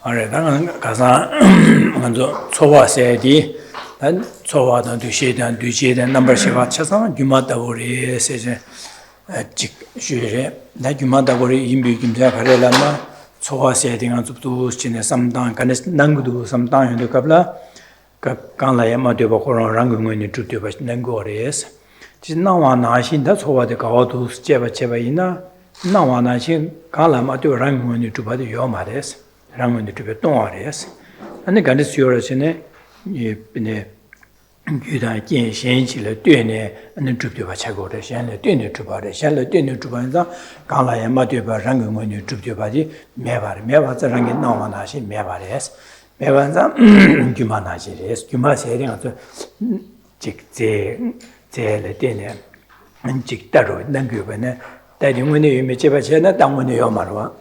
Alright, 가서 먼저 초와세디 난 초와던 두시단 두시단 넘버시가 쳐서 유마다고리 세제 직 주에 나 유마다고리 임비 김자 가려라마 초와세딩한 접도 진에 삼당 간에 난구도 삼당인도 갑라 간라야 마되고 그런 랑궁원이 주되고 난거레스 진나와 나신다 초와데 가와도 제바이나 나와 나신 간라마도 랑궁원이 주바도 요마레스 랑원이 좀 동아래스. 안에 간데스 요라시네 이 비네 유다 진신실의 되네 안에 주표가 차고래 샹래 되네 주바래 샹래 되네 주바인다 간라야 마되바 랑원이 주표바지 매바자 랑게 나와나시 매바레스 매반자 규마나시레스 규마세링아 직제 제레 되네 직다로 난교변에 대중원의 의미 제바체나 당원의 요마로와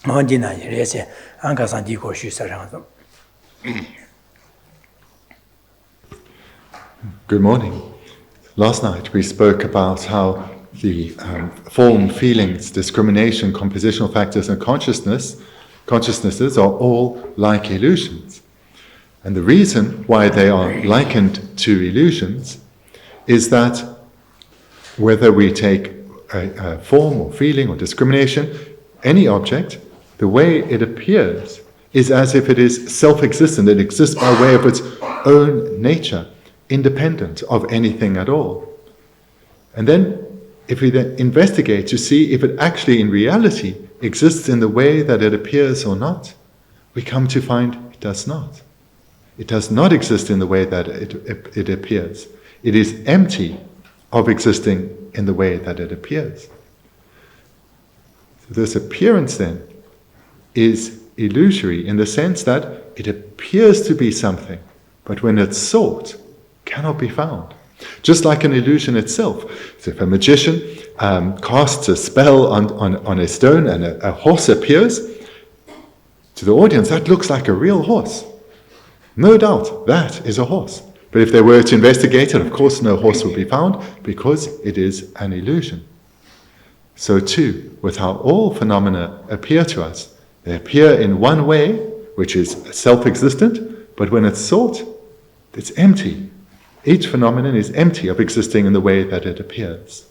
Good morning. Last night we spoke about how the form, feelings, discrimination, compositional factors and consciousnesses are all like illusions. And the reason why they are likened to illusions is that whether we take a form or feeling or discrimination, any object, the way it appears is as if it is self-existent. It exists by way of its own nature, independent of anything at all. And then, if we then investigate to see if it actually in reality exists in the way that it appears or not, we come to find it does not. It does not exist in the way that it appears. It is empty of existing in the way that it appears. So this appearance then is illusory in the sense that it appears to be something, but when it's sought, cannot be found. Just like an illusion itself. So if a magician casts a spell on a stone and a horse appears, to the audience that looks like a real horse. No doubt, that is a horse. But if they were to investigate it, of course no horse will be found, because it is an illusion. So too, with how all phenomena appear to us, they appear in one way, which is self-existent, but when it's sought, it's empty. Each phenomenon is empty of existing in the way that it appears.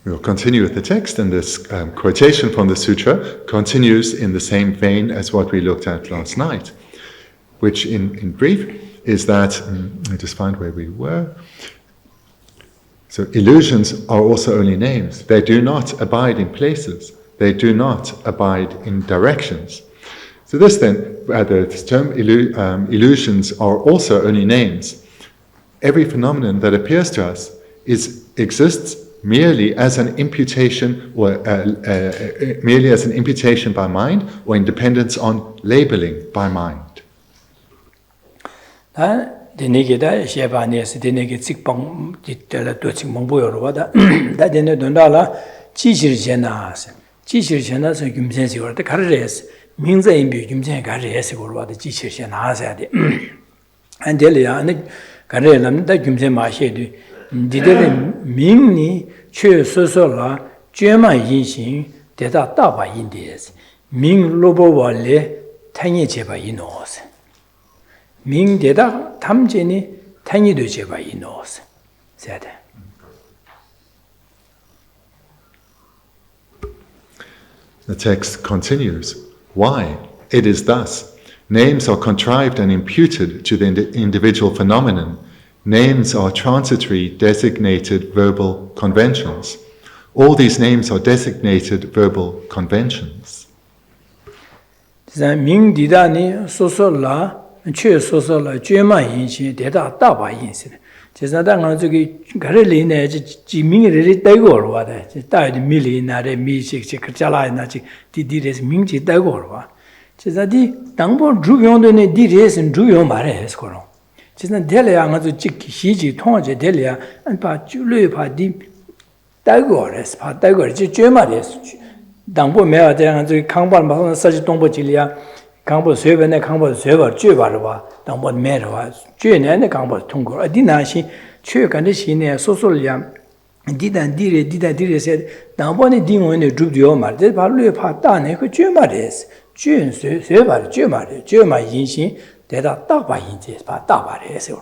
We'll continue with the text, and this quotation from the sutra continues in the same vein as what we looked at last night, which in brief is that, let me just find where we were. So illusions are also only names. They do not abide in places. They do not abide in directions. So this then, this term illusions are also only names. Every phenomenon that appears to us exists merely as an imputation, or merely as an imputation by mind, or in dependence on labeling by mind. 디데레 민니 최소소라 죄마 인신 대다 따바 인데스 민 로보월레 탕이 제바 이노스 민 대다 탐제니 탕이도 제바 이노스 세데. The text continues. Why? It is thus. Names are contrived and imputed to the individual phenomenon. Names are transitory, designated verbal conventions. All these names are designated verbal conventions. 민디다니 소소라 최 소소라 죄마 인신 대다 따바 인신. 제사당은 저기 가르리네 지민이를 떼고 와다. 따이 밀리나레 미식 그잘라이나지 디디레스 민지 떼고 와. 제사디 당보 주용도네 디레스 주용 말해 해서 지난 델레야 가서 찍기 시지 통제 델레야 안파 줄을 파디 따고레스 파 따고지 쥐마레스 당보 매야 대한 저 강반 마선 사지 동보 질이야 강보 쇠변에 강보 쇠버 쥐바르와 당보 매르와 쥐내네 강보 통고 어디나시 최간의 신의 소솔량 디단디레세 당보네 딩원에 줍디오 말데 발로에 파다네 그 쥐마레스 쥐쇠바르 쥐마레 쥐마 인신 대다 딱바 인지 봐 딱바레스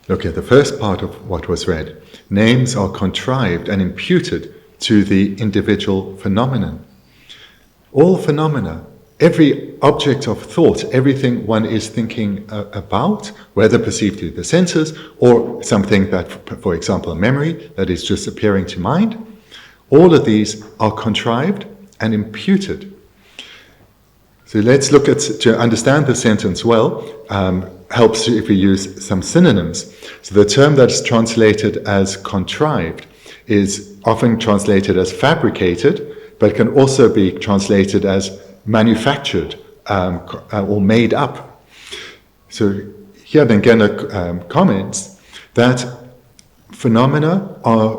Look at the first part of what was read. Names are contrived and imputed to the individual phenomenon. All phenomena, every object of thought, everything one is thinking about, whether perceived through the senses or something that, for example, a memory that is just appearing to mind, all of these are contrived and imputed. So let's look at, to understand the sentence well, helps if we use some synonyms. So the term that's translated as contrived is often translated as fabricated, but can also be translated as manufactured or made up. So here then Genna comments that phenomena are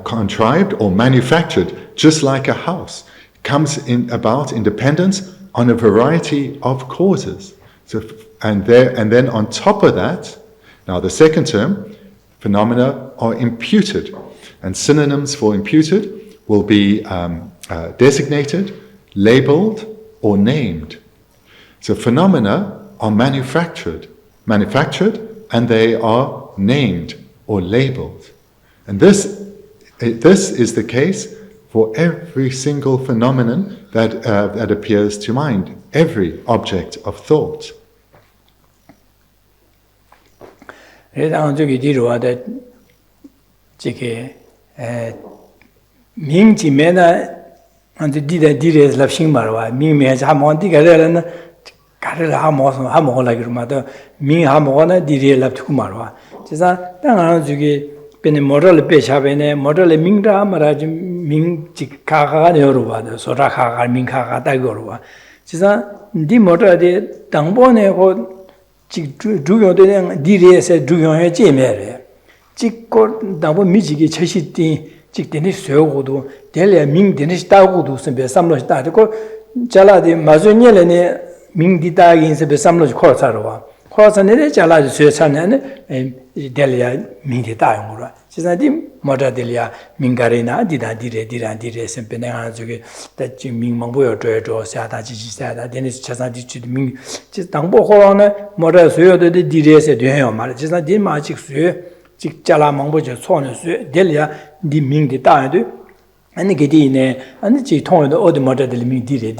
contrived or manufactured just like a house, comes about in dependence on a variety of causes. So, and then on top of that, now the second term, phenomena are imputed, and synonyms for imputed will be designated, labeled, or named. So phenomena are manufactured, and they are named or labeled. And this is the case for every single phenomenon that appears to mind, every object of thought. 그래서 저기 뒤로 와다 저게 민지메나 안데 디레스 랍싱 말와 민메자 하몬디 가래라나 가래라 하모라 그러마다 민 하모나 디레 랍투 말와 그래서 땅은 저기 베네 모럴 베샤베네 모럴 민라 말아지 민지 카가 내려와다 소라카가 민카가 다고와 그래서 디 모럴데 당보네고 주요되는 디레스 주요에 제메래 찍고 나보 미지기 처시띠 찍되는 쇠고도 델레 민되는 시다고도 선배 삼로시 다고 잘라디 마존녀네 민디다긴서 배 삼로시 코사로와 코사네레 잘라지 쇠차네 델레 민디다용으로 지사디 모다델리아 민가레나 디다디레 선배네가 저기 다지 민망보여 줘줘 사다지지사다 데니스 차사디치 민 당보호는 모다 쇠요데 디레스 되요 말 지사디 마직 쇠 직자라 망보죠 손을 쇠 델리아 디 민디 다야도 아니 게디네 아니 지 통에도 어디 모다델 민디레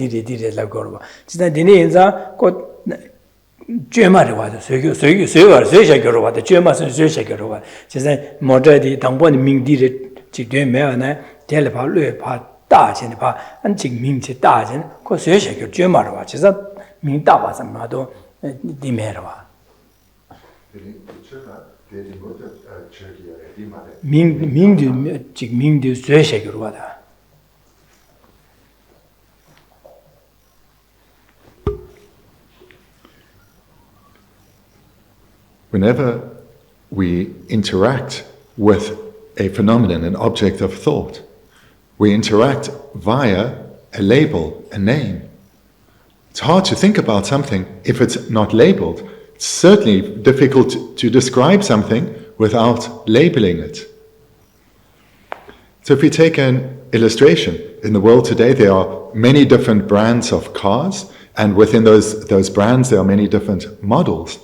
라고로 지사 데니 인자 곧 쥐마리 와도 쇠샤겨로 와도 쥐마선 쇠샤겨로 와 지사 모다디 당보니 민디레 직되면은 델바르에 파 다진이 파 안직 민지 다진 그 쇠샤겨 쥐마리 와 지사 민다바서 마도 디메로 와 민디 쇠샤겨로 와다 Whenever we interact with a phenomenon, an object of thought, we interact via a label, a name. It's hard to think about something if it's not labeled. It's certainly difficult to describe something without labeling it. So if we take an illustration, in the world today there are many different brands of cars, and within those brands there are many different models.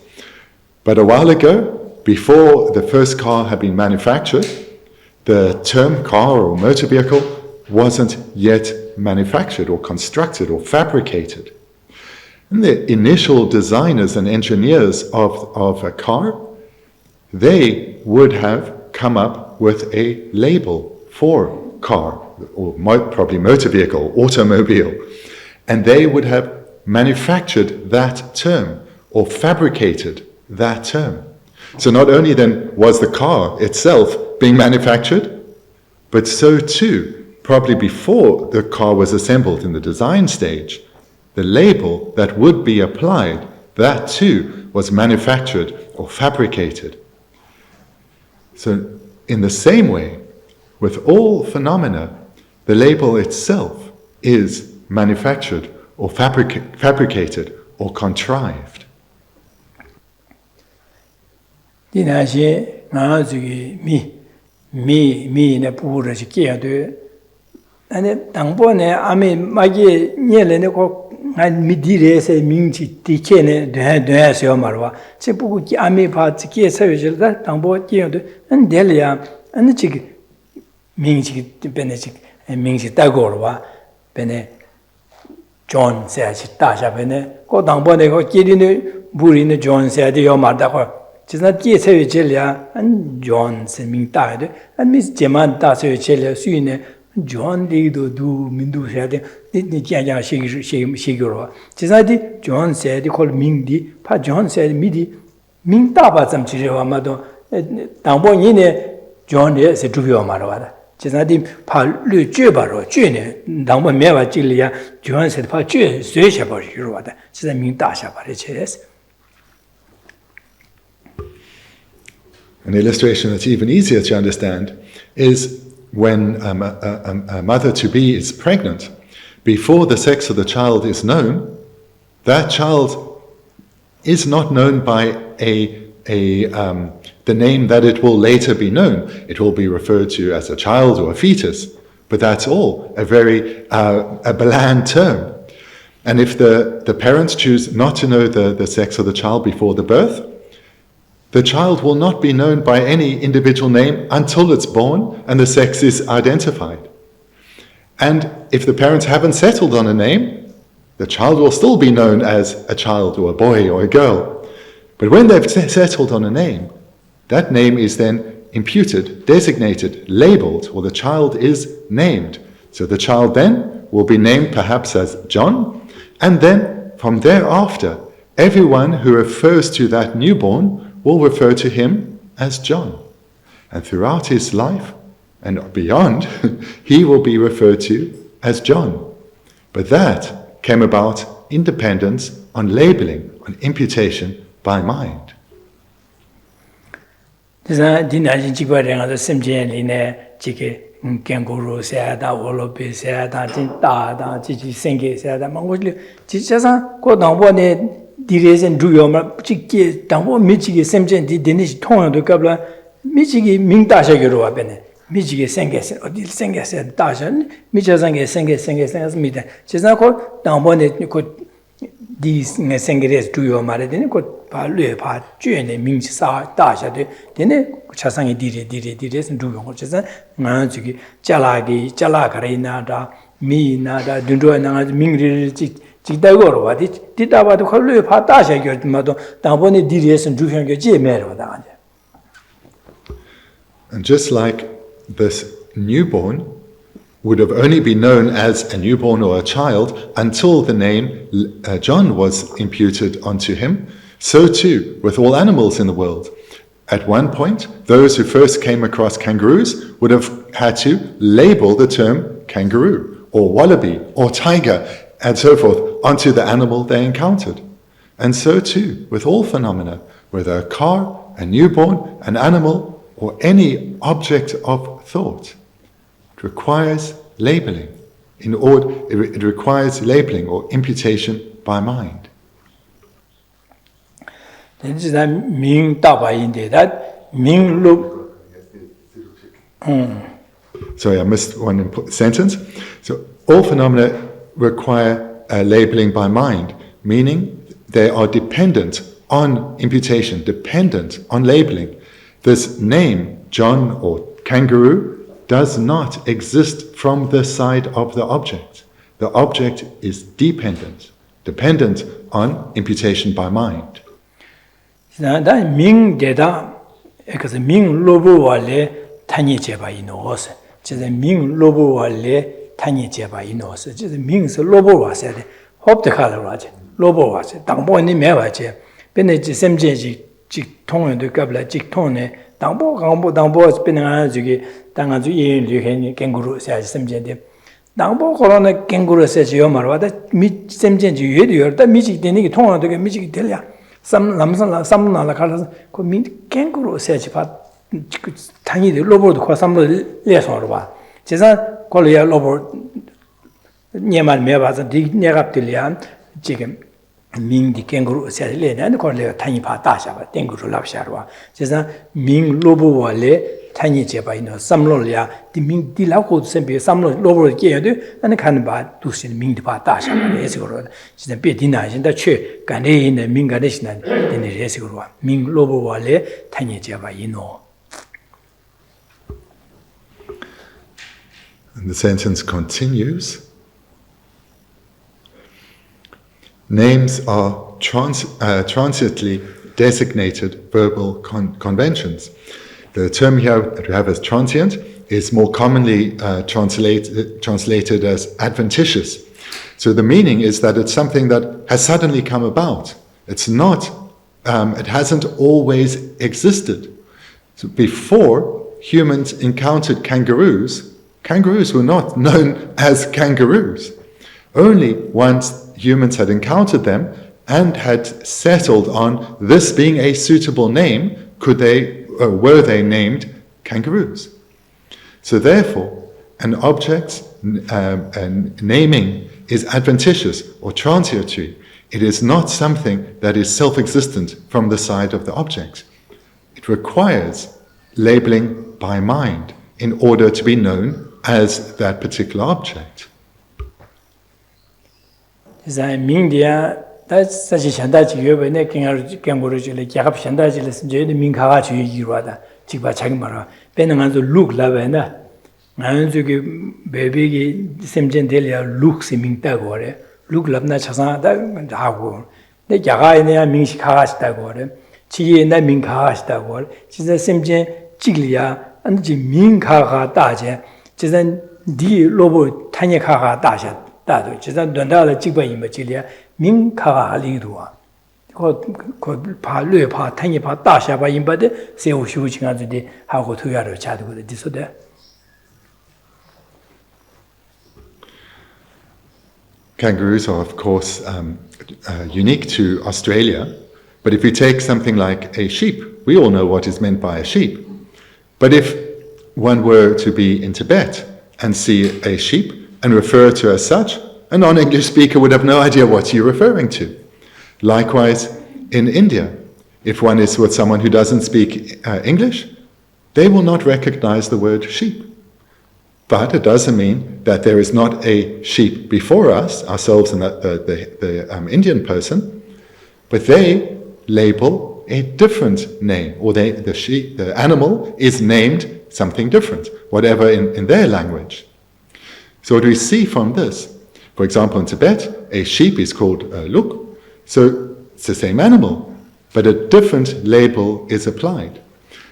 But a while ago, before the first car had been manufactured, the term car or motor vehicle wasn't yet manufactured or constructed or fabricated. And the initial designers and engineers of a car, they would have come up with a label for car, or probably motor vehicle, automobile. And they would have manufactured that term or fabricated that term. So not only then was the car itself being manufactured, but so too, probably before the car was assembled in the design stage, the label that would be applied, that too was manufactured or fabricated. So in the same way, with all phenomena, the label itself is manufactured or fabricated or contrived. John says, Tasha Bene, go down Bone, go get in the Burine, John said, your mother. It's not Gelia and John sending died, and Miss Geman Tasha Chelia Sune, John did do Mindu said, the Jaya Shigura. Tis John said, he called Mingdi, Pa John said, Midi, Ming Taba some Chiramado, Tambonine, John is a Juvio Maravada. Just not the Palu Jubaro, June, Dama Meva Gilia, John said, Pa Ju, Swish about Hiruada, just a mean Dasha Pariches. An illustration that's even easier to understand is when a mother-to-be is pregnant. Before the sex of the child is known, that child is not known by the name that it will later be known. It will be referred to as a child or a fetus, but that's all a very a bland term. And if the parents choose not to know the sex of the child before the birth, the child will not be known by any individual name until it's born and the sex is identified. And if the parents haven't settled on a name, the child will still be known as a child or a boy or a girl. But when they've settled on a name, that name is then imputed, designated, labeled, or the child is named. So the child then will be named perhaps as John, and then from thereafter, everyone who refers to that newborn will refer to him as John. And throughout his life and beyond, he will be referred to as John. But that came about in dependence on labeling, on imputation by mind. Kangaroo said, Wolope said, Tinta, Chichi Senge said, Mangoli, Chichasa, go down one delays and do your Chiki, Tambo Michi, Semjen, the Danish tone of the Kabla, Michi Mintasha Guru Bene, Michi Senges, or the Senges and Tashan, Michazanga Senges meet. Chisako, down one you could these Senges do your mother, then you could Palu, June, Minch Sa, Tasha, then Chasangi did and do your horses, Manzuki, Jalagi, Jalakarina, me, Nada, Dundo, and Mingri, Chitagoro, what did about the Kalu, Patasha, your mother, Tamboni did and do your J. Mero. And just like this newborn would have only been known as a newborn or a child until the name John was imputed onto him, so too with all animals in the world. At one point, those who first came across kangaroos would have had to label the term kangaroo, or wallaby, or tiger, and so forth, onto the animal they encountered. And so too with all phenomena, whether a car, a newborn, an animal, or any object of thought. It requires labeling. It requires labeling or imputation by mind. This is that Ming Taba in there. That Ming look. Sorry, I missed one sentence. So all phenomena require labeling by mind, meaning they are dependent on imputation, dependent on labeling. This name, John or kangaroo, does not exist from the side of the object. The object is dependent on imputation by mind. That Ming deda, because Ming Lobo Wale, Tanya Jeba inos. Just a Ming Lobo Wale, Tanya Jeba inos. Just a Ming's Lobo was said, Hope the color, Lobo was it, Dambo in the Mevache, Benedict Semji, 직 통에도 갑라 직 통에 당보 스피는 저기 당한 주의 류행 갱구루 세지 심전데 당보 코로나 갱구루 세지요 말와다 미 심전지 유에도 미직 되는 게 통화도 미직이 될야 삼 남산라 삼나라 가서 그 갱구루 세지 봐 당이 로버도 거 삼을 레서로 봐 제가 콜이야 로버 녀말 매봐서 내갑들이야 지금 밍디 갱구루 세레는 콜레 타니 봐 다샤바 갱구루 랍샤로와 제가 밍 로보와레 타니 제바이노 삼로야 디밍 디라고 셈비 삼로 로보를 깨야돼 나는 가는 바 두신 밍디 봐 다샤바 예식으로 진짜 베디나 신다 최 간에 있는 민간에 신한 되는 예식으로 밍 로보와레 타니 제바이노. And the sentence continues. Names are transiently designated verbal conventions. The term here that we have as transient is more commonly translated as adventitious. So the meaning is that it's something that has suddenly come about. It's not, it hasn't always existed. So before humans encountered kangaroos were not known as kangaroos. Only once humans had encountered them and had settled on this being a suitable name, were they named kangaroos. So therefore, an object's naming is adventitious or transitory. It is not something that is self-existent from the side of the object. It requires labeling by mind in order to be known as that particular object. Zai Mingdia, that's such a Shandachi, you have a neck kangaroo, Jakab Shandachi, Jade Minkachi, Yurada, Chiba Chagmara, Penanganzo look lavenda, Nanzuki baby, same gendelia looks in Mintagore, look lavna Chasa, Hago, the Jagaina Minkash Tagore, Chi and the Minkash Tagore, she's the same Chiglia, and the Minkaha Daja, she's then D Lobo Tanyakaha Daja. 다도 지난 donda라 찍바 임바질이야 민카가 알리도와 그 발뢰 파 탄이 파 다샤바 임바데 세우시우 징아들이 하고 투야를 자두고 디소데. Kangaroos are of course unique to Australia, but if you take something like a sheep, we all know what is meant by a sheep. But if one were to be in Tibet and see a sheep and refer to as such, a non-English speaker would have no idea what you're referring to. Likewise, in India, if one is with someone who doesn't speak English, they will not recognize the word sheep. But it doesn't mean that there is not a sheep before us, ourselves and the Indian person, but they label a different name, or the animal is named something different, whatever in their language. So what we see from this, for example, in Tibet, a sheep is called luk. So it's the same animal, but a different label is applied.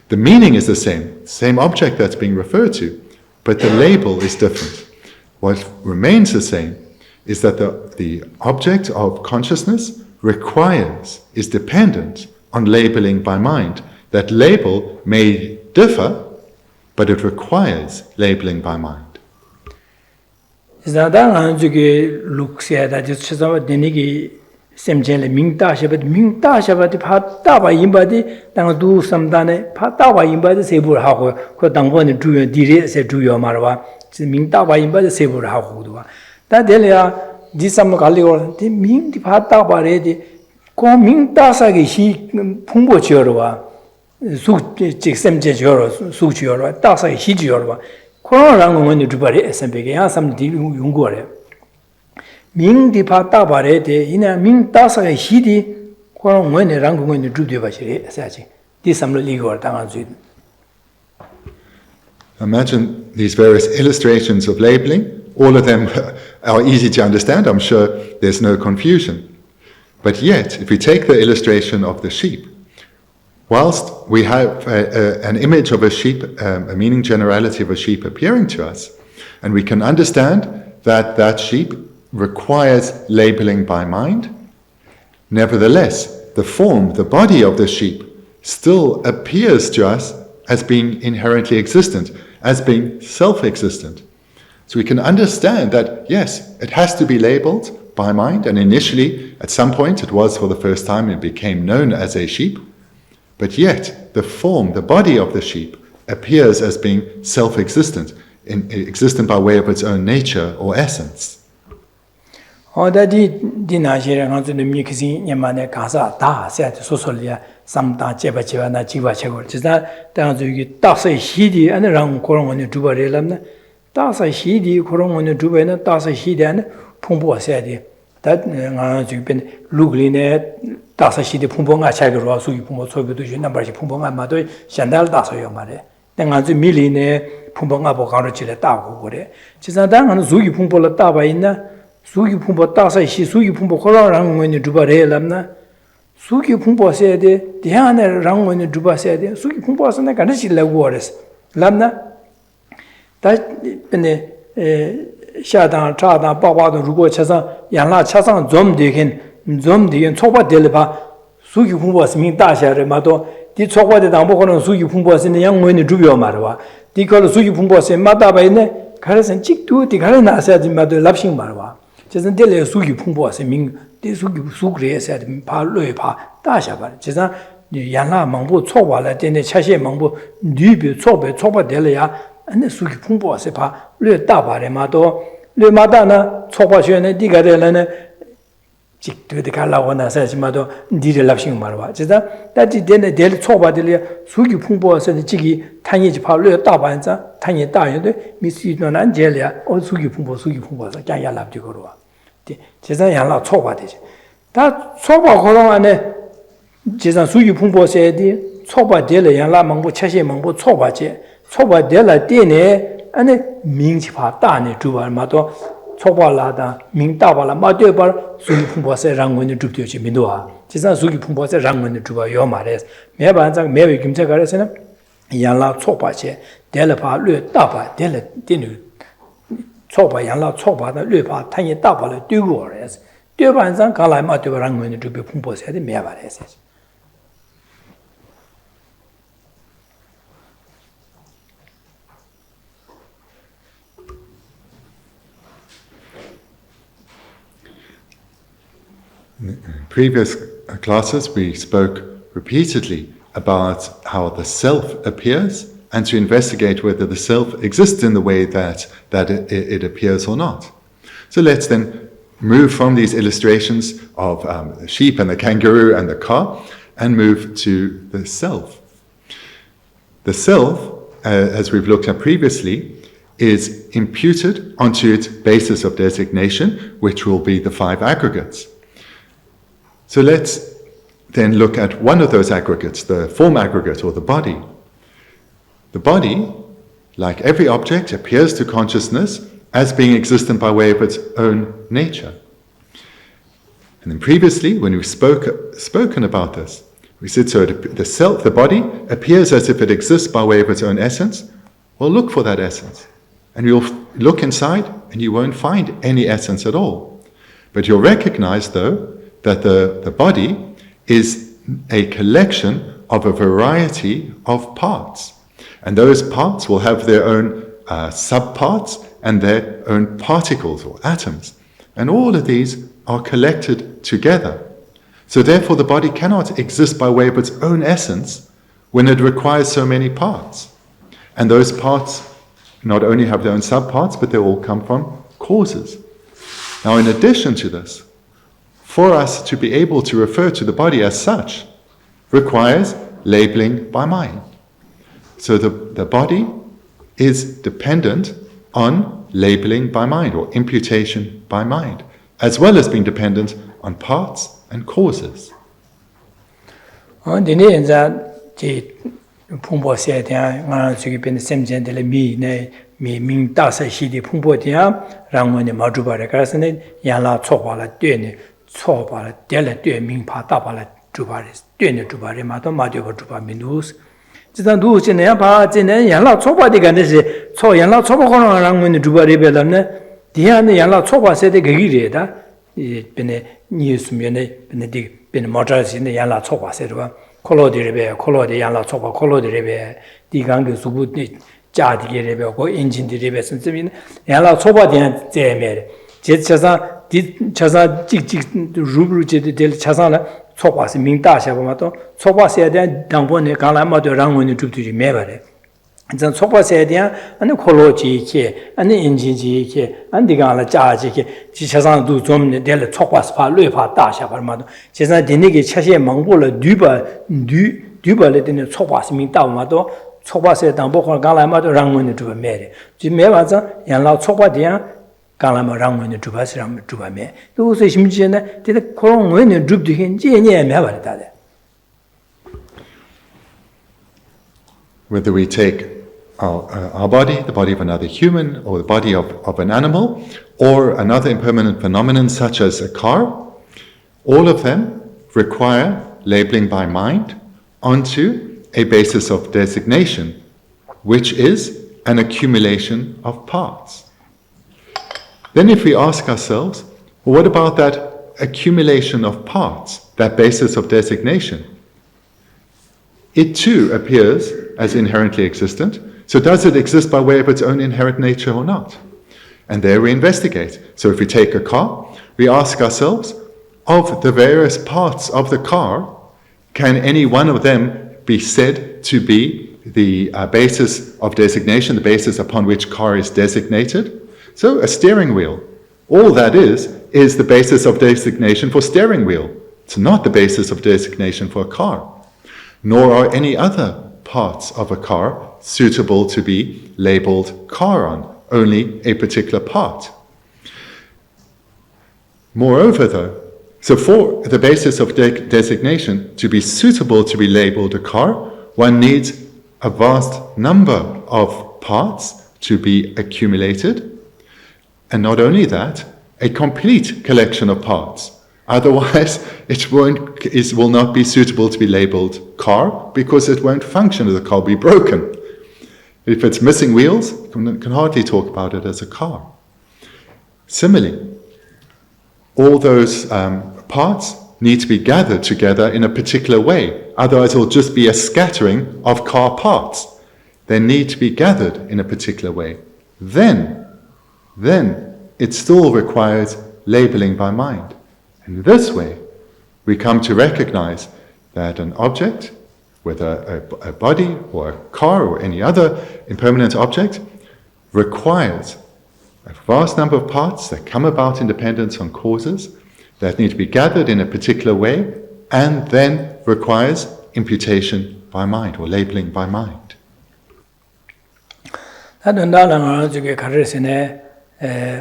The meaning is the same object that's being referred to, but the label is different. What remains the same is that the object of consciousness is dependent on labeling by mind. That label may differ, but it requires labeling by mind. Zadang 저기 룩세다 저서 되니기 셈젤레 민다샤바디 파다바 임바디 당도 삼단에 파다바 임바디 세부를 하고 그 당번에 주요 디레세 주요 말와 민다바 임바디 세부를 하고도 다 될이야 디삼 갈리고 디 민디 파다바레디 고 민다사기 시 풍부 지어와 수 직셈제 지어로 수 지어로 다사기 시 지어로 코로나랑 원이 주바리 SMB게 야삼디 용고래 민디파 따바레데 이나 민다사의 시디 코로나 원이랑 원이 주되바시리 사지 디삼로 리고 당한주. Imagine these various illustrations of labeling. All of them are easy to understand. I'm sure there's no confusion. But yet, if we take the illustration of the sheep, whilst we have an image of a sheep, a meaning generality of a sheep appearing to us, and we can understand that that sheep requires labeling by mind, nevertheless, the form, the body of the sheep still appears to us as being inherently existent, as being self-existent. So we can understand that, yes, it has to be labeled by mind, and initially, at some point, it was for the first time, it became known as a sheep, but yet the form, the body of the sheep, appears as being self-existent, existent by way of its own nature or essence. Sugi Pumbo Tasa Shi Sugi Pumbo Korang when you Juba Lamna Sugi Pumbo said, Diana Rang when you Juba said, Sugi Pumbo and the Kanashi Waters Lamna that Pene Shadan, Chada, Baba, Rugo Chasa, Yanla Chasan, Zomdi, and Soba Delipa, Sugi Pumbos mean Tasha Remato, did Soba the Dambo Sugi Pumbos in the young when you Jubio Marwa, they call Sugi Pumbos and Mata by Karas and Chick to the Karana said in Madu Lapsing Marwa. Just tell you Sugi Pumbo as a mean, this Sugri said, Pa Lupa, Tasha, but just Yana Mambo Soba, then the Chashi Mambo, Dubu, Soba Delia, and the Sugi Pumbo as a pa, Le Daba, Remato, Le Madana, Soba Shana, Digadelana, Chick to the Kalawana says Mado, did a lapsing Marwa. Just that then the Del Soba Delia, Sugi Pumbo said the Chigi, Tanya Palu Tabanza, Tanya Tayo, Miss Sidon Angelia, or Sugi Pumbo, Kaya Lab to go. Jezayala Soba. That Soba Holone, Jezan Sugi Pumbo said, Soba Dela Yala Mambo Chashi Mambo Soba, Soba Dela Dene, and a Mingpa Dani to Mato, Soba Lada, Ming Tabala, Madobar, Sugi Pumbo said Rangun to Tuchi Mindoa. Jezan Sugi Pumbo said Rangun to Yomares. Maybe Mary Kimtakaresana, Yala Soba, Dela Lu Daba, Dela Dinu. Soba Yanla Soba, the Lupa, Tanya Dabala, Duores, Duban Zan Kalama to Rangun to be Pumpos had the Mevares. In previous classes, we spoke repeatedly about how the self appears and to investigate whether the self exists in the way that it appears or not. So let's then move from these illustrations of the sheep and the kangaroo and the car and move to the self. The self, as we've looked at previously, is imputed onto its basis of designation, which will be the 5 aggregates. So let's then look at one of those aggregates, the form aggregate or the body. The body, like every object, appears to consciousness as being existent by way of its own nature. And then previously, when we've spoken about this, we said so the self, the body, appears as if it exists by way of its own essence. Well, look for that essence. And you'll look inside and you won't find any essence at all. But you'll recognize, though, that the body is a collection of a variety of parts. And those parts will have their own subparts and their own particles or atoms. And all of these are collected together. So therefore the body cannot exist by way of its own essence when it requires so many parts. And those parts not only have their own subparts, but they all come from causes. Now in addition to this, for us to be able to refer to the body as such requires labeling by mind. So the body is dependent on labeling by mind or imputation by mind, as well as being dependent on parts and causes. 지단 두신에 바진에 양라 초바디 간데시 초 양라 초바고는 랑문이 주바리벨람네 디안에 양라 초바세데 게기레다 이 베네 니스면에 베네 디 베네 모자시네 양라 초바세르와 콜로디레베 콜로디 양라 초바 콜로디레베 디강게 수부 자디게레베 고 엔진디레베 선생님 양라 초바디한 제메 제차사 차사 찍찍 루브르제데 델 차사나 초바스 민다샤바마도 초바스에 대한 당본에 강라마도 랑원이 줍두지 매바래 전 초바스에 대한 아니 콜로지케 아니 엔진지케 안디강라 자지케 지차사도 좀 델 초바스파 뢰파 다샤바마도 제사 디네게 차시에 망보를 뒤발에 되는 초바스 민다마도 초바스에 당보고 강라마도 랑원이 줍어 매래 지 매와서 양라 초바디야 강라마 랑원이 줍어스랑 줍어매 또서 심지에는 되게 그런 원이 줍두긴 제니에 매버다데 Whether we take our body, the body of another human, or the body of an animal, or another impermanent phenomenon such as a car, all of them require labeling by mind onto a basis of designation, which is an accumulation of parts. Then if we ask ourselves, well, what about that accumulation of parts, that basis of designation? It too appears as inherently existent. So does it exist by way of its own inherent nature or not? And there we investigate. So if we take a car, we ask ourselves, of the various parts of the car, can any one of them be said to be the basis of designation, the basis upon which car is designated? So a steering wheel, all that is the basis of designation for steering wheel. It's not the basis of designation for a car. Nor are any other parts of a car suitable to be labeled car on, only a particular part. Moreover though, so for the basis of designation to be suitable to be labeled a car, one needs a vast number of parts to be accumulated. And not only that, a complete collection of parts. Otherwise, it will not be suitable to be labeled car, because it won't function, the car will be broken. If it's missing wheels, you can hardly talk about it as a car. Similarly, all those parts need to be gathered together in a particular way. Otherwise, it will just be a scattering of car parts. They need to be gathered in a particular way. Then it still requires labeling by mind. In this way, we come to recognize that an object, whether a body or a car or any other impermanent object, requires a vast number of parts that come about in dependence on causes that need to be gathered in a particular way, and then requires imputation by mind or labeling by mind.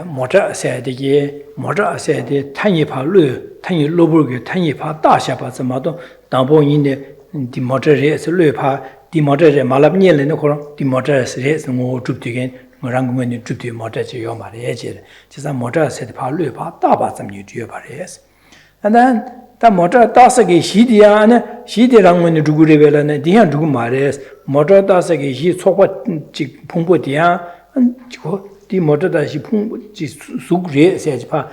모자 세대기 모자 세대 탄이파르 탄이 로불게 탄이파 다샤바즈마도 담보인데 디모저레스 르파 디모저레 말압니엘네 코로 디모저레스 뭐 줍디겐 뭐랑군이 줍디 모자지 요 말이지 지사 모자 세대파 르파 다바즈미 주여 바레스 and 다 모자 다스게 시디야네 시디랑문이 두구레벨네 디한 두구 말레스 모자 다스게 시 초과 직 풍보디야 지고 디 모터다시 풍지 수그레 세지파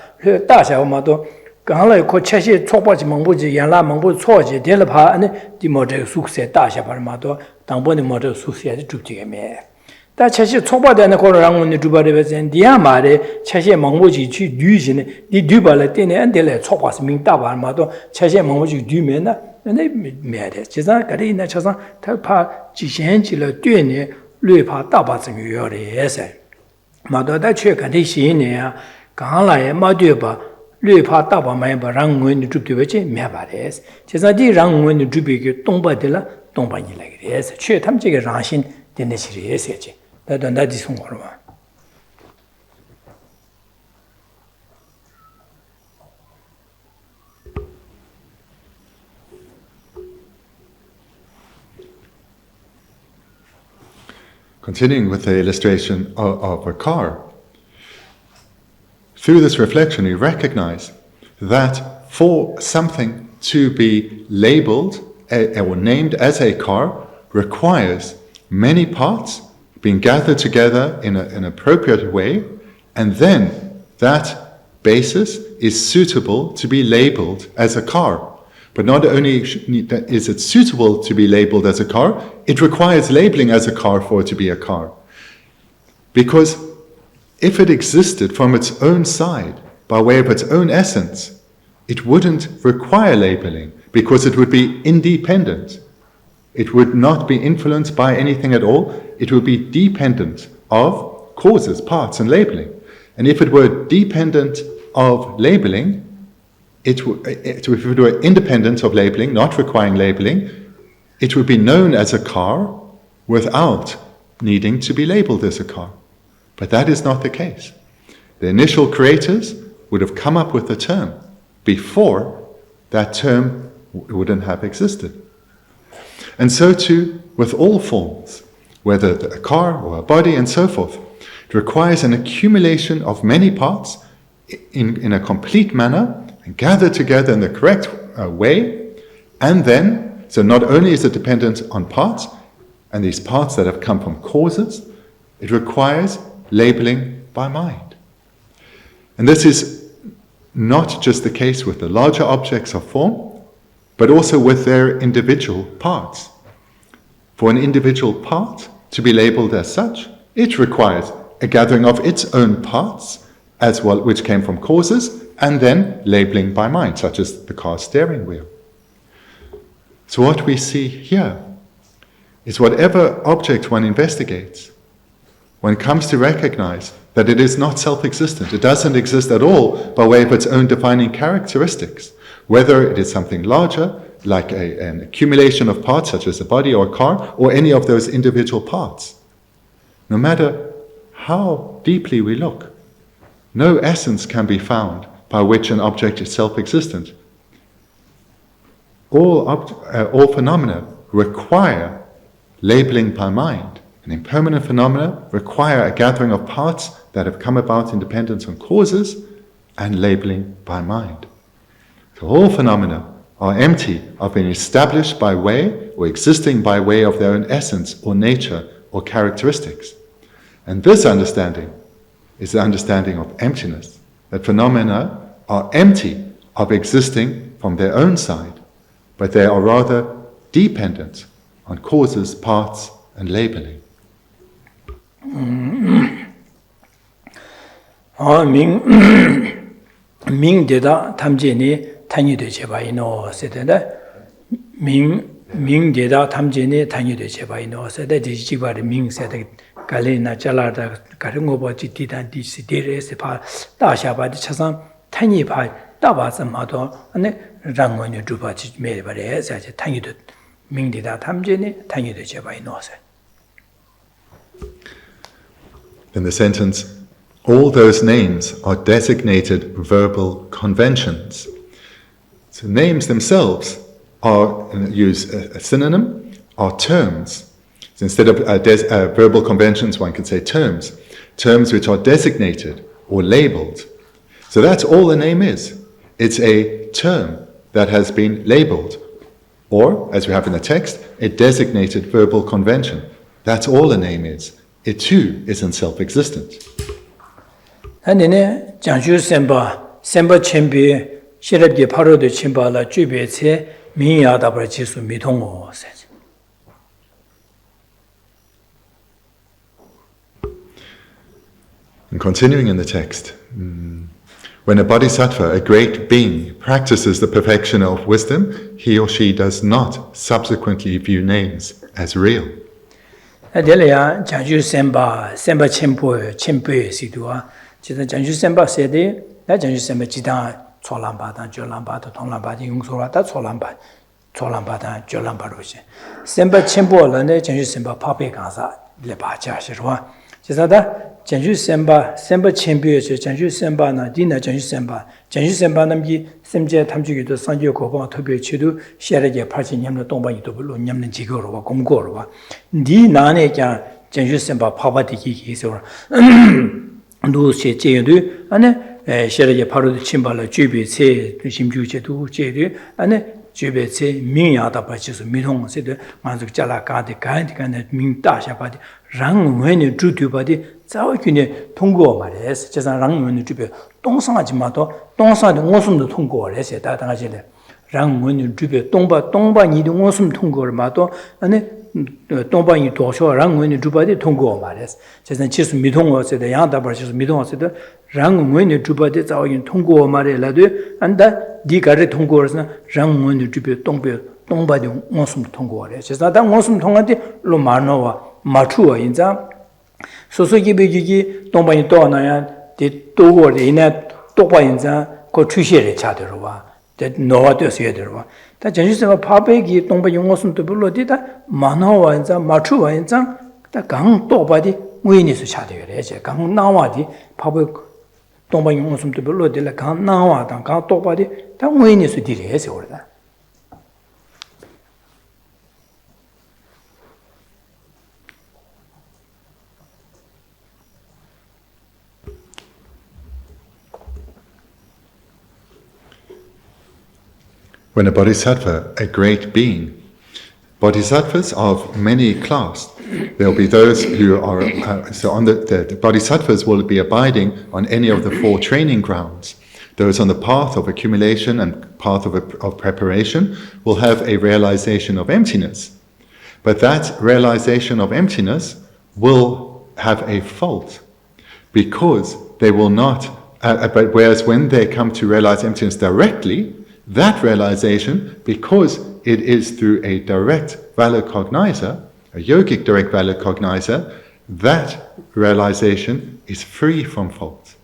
다샤오마도 강라이 코체시 초바지 망보지 양라 망보 초지 델파 아니 디 모터 수세 다샤바마도 당본의 모터 수세지 죽지게메 다 체시 초바되는 거랑은 두바레베센 디야 말에 체시 망보지 주 뉴진에 디 두발에 때네 안델레 초바스 민다바마도 체시 망보지 뒤면나 네 메데 지사 가리나 차상 타파 지현지를 뛰네 뢰파 다바즈 요레세 마도다 최근에 시내야 강라에 마디바 뢰파 다바마에 랑원이 줍디베지 메바레스 제사디 랑원이 줍비게 동바들라 동바니라게레스 최탐지게 랑신 되네시리에세지 다단다디 송거로와 Continuing with the illustration of a car, through this reflection we recognize that for something to be labeled or named as a car requires many parts being gathered together in an appropriate way, and then that basis is suitable to be labeled as a car. But not only is it suitable to be labeled as a car, it requires labeling as a car for it to be a car. Because if it existed from its own side, by way of its own essence, it wouldn't require labeling, because it would be independent. It would not be influenced by anything at all. It would be dependent of causes, parts, and labeling. And if it were dependent of labeling, if it were independent of labeling, not requiring labeling, it would be known as a car without needing to be labeled as a car. But that is not the case. The initial creators would have come up with the term before that term wouldn't have existed. And so too with all forms, whether a car or a body and so forth. It requires an accumulation of many parts in a complete manner and gathered together in the correct way. And then, so not only is it dependent on parts, and these parts that have come from causes, it requires labeling by mind. And this is not just the case with the larger objects of form, but also with their individual parts. For an individual part to be labeled as such, it requires a gathering of its own parts, as well, which came from causes, and then labeling by mind, such as the car steering wheel. So what we see here is whatever object one investigates, one comes to recognize that it is not self-existent. It doesn't exist at all by way of its own defining characteristics, whether it is something larger, like an accumulation of parts, such as a body or a car, or any of those individual parts. No matter how deeply we look, no essence can be found by which an object is self-existent. All phenomena require labeling by mind, and impermanent phenomena require a gathering of parts that have come about in dependence on causes and labeling by mind. So all phenomena are empty of being established by way or existing by way of their own essence or nature or characteristics. And this understanding is the understanding of emptiness, that phenomena are empty of existing from their own side, but they are rather dependent on causes, parts, and labeling. Ming deda tamjeni tanyi de cheba ino sedenda ming deda tamjeni tanyi de cheba ino sedda de jibari ming sedda galena jalada garingo ba jitidan di sidere se pa da sha ba de chasan tanyi pa da ba sa ma do ane rangwo nyu du ba ji me ba re sa je tanyi de ming deda tamjeni tanyi de cheba ino se. In the sentence, all those names are designated verbal conventions. So names themselves use a synonym, are terms. So instead of verbal conventions, one can say terms. Terms which are designated or labeled. So that's all the name is. It's a term that has been labeled. Or, as we have in the text, a designated verbal convention. That's all the name is. It too isn't self-existent. And Jiangxu Senpa Chenpi Shirabje Paro de Chenpa la Jube Ce Mingya Dabra Jisu Mitongo says. And continuing in the text, when a bodhisattva, a great being, practices the perfection of wisdom, he or she does not subsequently view names as real. Adelia Jiangxu Senpa Chenpo Sidua. Jiangxu Senpa said, that Jiangxu Senpa Jida Cholampa, Jolampa, Tonglampa, Yungsura, that's Cholampa, Jolampa Roche. Senpa Chenpo, and Jiangxu Senpa Pape Gansa, Lepacha, Shirwa. Jizada, Jiangxu Senpa Chenpo, Jiangxu Senpa, Dina Jiangxu Senpa Namji, Semja Tamji, the Sanjo Koba, Tobi Chidu, Sherry Party Yam, the Tomba, Yam Jigoro, Gomgorova. Di Nane Jiangxu Senpa Papa Tiki, so. Do she do, and Sherry Paro the Chimbala, Jubi, say, Shimju Chetu, Chedu, and Jubi say, Minyata Pachis, Midong, said the Manzuk the kind and Ming Dasha body, rang when you drew to body, Zawakune, Tungo, Mares, just a rang when you drew, don't Sanjimato, don't sign the Mosum the Tungo, said that Angela. 랑문이 주베 동바니도 원숨 통고를 마도 아니 동바니 도쇼 랑문이 주바디 통고 말했어. 제가 치수 미통어세다 양다버 치수 미통어세다 랑문이 주바디 자오인 통고 말해라도 안다 디가르 통고르스나 랑문이 주베 동바디 원숨 통고래. 제가 당 원숨 통한테 로마노와 마추와 인자 소소기비기 동바니 또나야 디 도고리네 똑바인자 그 추시를 차들어 와. 노화되어야 되어. 다 전시세가 파베기 동바 용어숨도 불러디다 만화와 인자 마추와 인자 다강 똑바디 위니스 차되어 이제 강 나와디 파베 동바 용어숨도 불러디라 강 나와다 강 똑바디 다 위니스 디레서 그러다. When a bodhisattva, a great being, bodhisattvas are of many class. There will be those who are, so on the bodhisattvas will be abiding on any of the 4 training grounds. Those on the path of accumulation and path of preparation will have a realization of emptiness. But that realization of emptiness will have a fault because they will not, but whereas when they come to realize emptiness directly, that realization, because it is through a direct valid cognizer, a yogic direct valid cognizer, that realization is free from fault.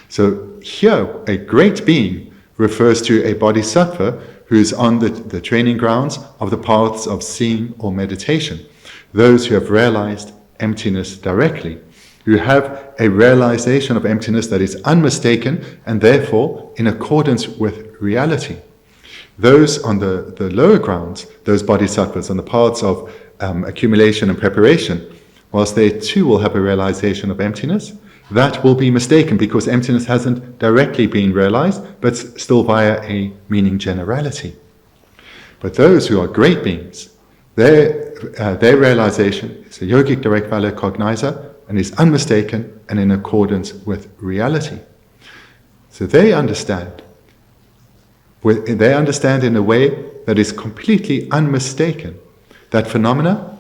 So here, a great being refers to a bodhisattva who is on the training grounds of the paths of seeing or meditation. Those who have realized emptiness directly, who have a realization of emptiness that is unmistaken and therefore in accordance with reality. Those on the lower grounds, those bodhisattvas on the paths of accumulation and preparation, whilst they too will have a realization of emptiness, that will be mistaken because emptiness hasn't directly been realized, but still via a meaning generality. But those who are great beings, their realization is a yogic direct valid cognizer and is unmistaken and in accordance with reality. So they understand in a way that is completely unmistaken that phenomena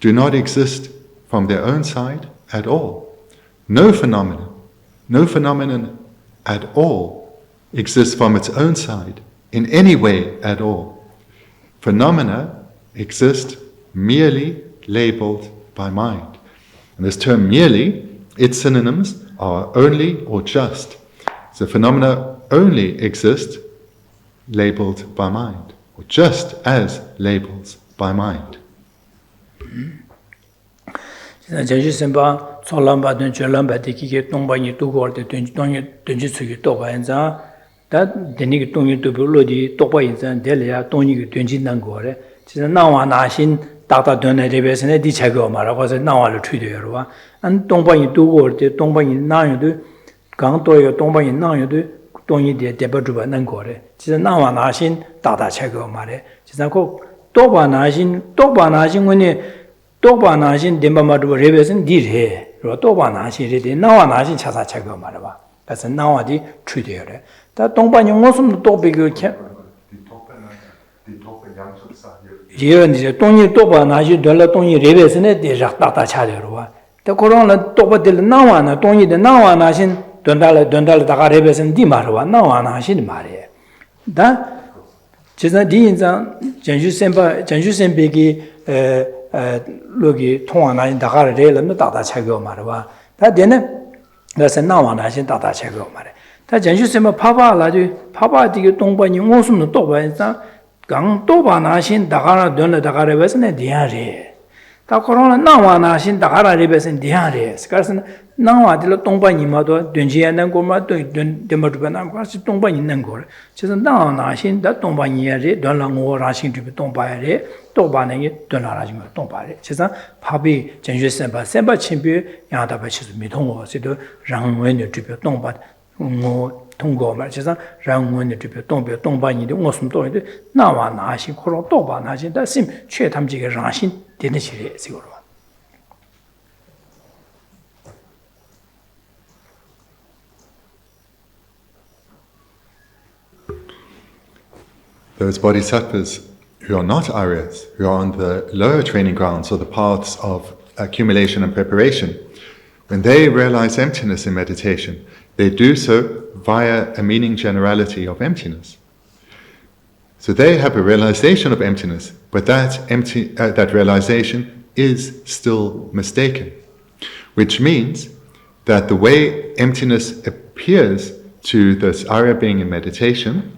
do not exist from their own side at all. No phenomenon at all exists from its own side in any way at all. Phenomena exist merely labeled by mind. And this term merely, its synonyms are only or just. So phenomena only exist labeled by mind, or just as labels by mind. 동이 대버주바 난거래. 진짜 나와 나신 다다 체거 말해. 진짜 그 또바나신 거니 또바나신 덴바마도 레베슨 디레. 또바나신이 나와 나신 차사 체거 말해 봐. 그래서 나와디 추되어래. 다 동반이 무슨 또 비교 이런 이제 동이 또바나시 돌라 동이 레베슨에 대작 다다 차려로 봐. 또 그러나 또바들 나와나 동이데 나와 나신 dondala daga rebesen di marwa na wana shin mare da jeza di inza janju senpe gi logi tongwana daga rele no daga chago marwa da dene da sen na wana shin daga chago mare da janju senpe papa la ju papa di dongba ni ngosum no doba inza gang doba na shin daga donla daga rebesen diya re 다 코로나 나와나 신 다가라 레베슨 디하레 스카스는 나와들 동반이마도 된지야는 고마도 된데마도나 과시 동반 있는 거 그래서 나와나 신다 동반이야레 don랑고 라신 주 동바야레 또바는 don라라진 거 동바레 그래서 밥이 전주선바 선바 친비 야다바 치수 미통어서도 랑원의 주 동바 통고 말해서 랑원의 주 동반이도 무슨 또인데 나와나 신 코로 또바나 신다 심 최탐지게 라신 되는 시리에 지고로. those bodhisattvas who are not Aryas, who are on the lower training grounds or the paths of accumulation and preparation, when they realize emptiness in meditation, they do so via a meaning generality of emptiness. So they have a realization of emptiness, but that realization is still mistaken, which means that the way emptiness appears to this Arya being in meditation,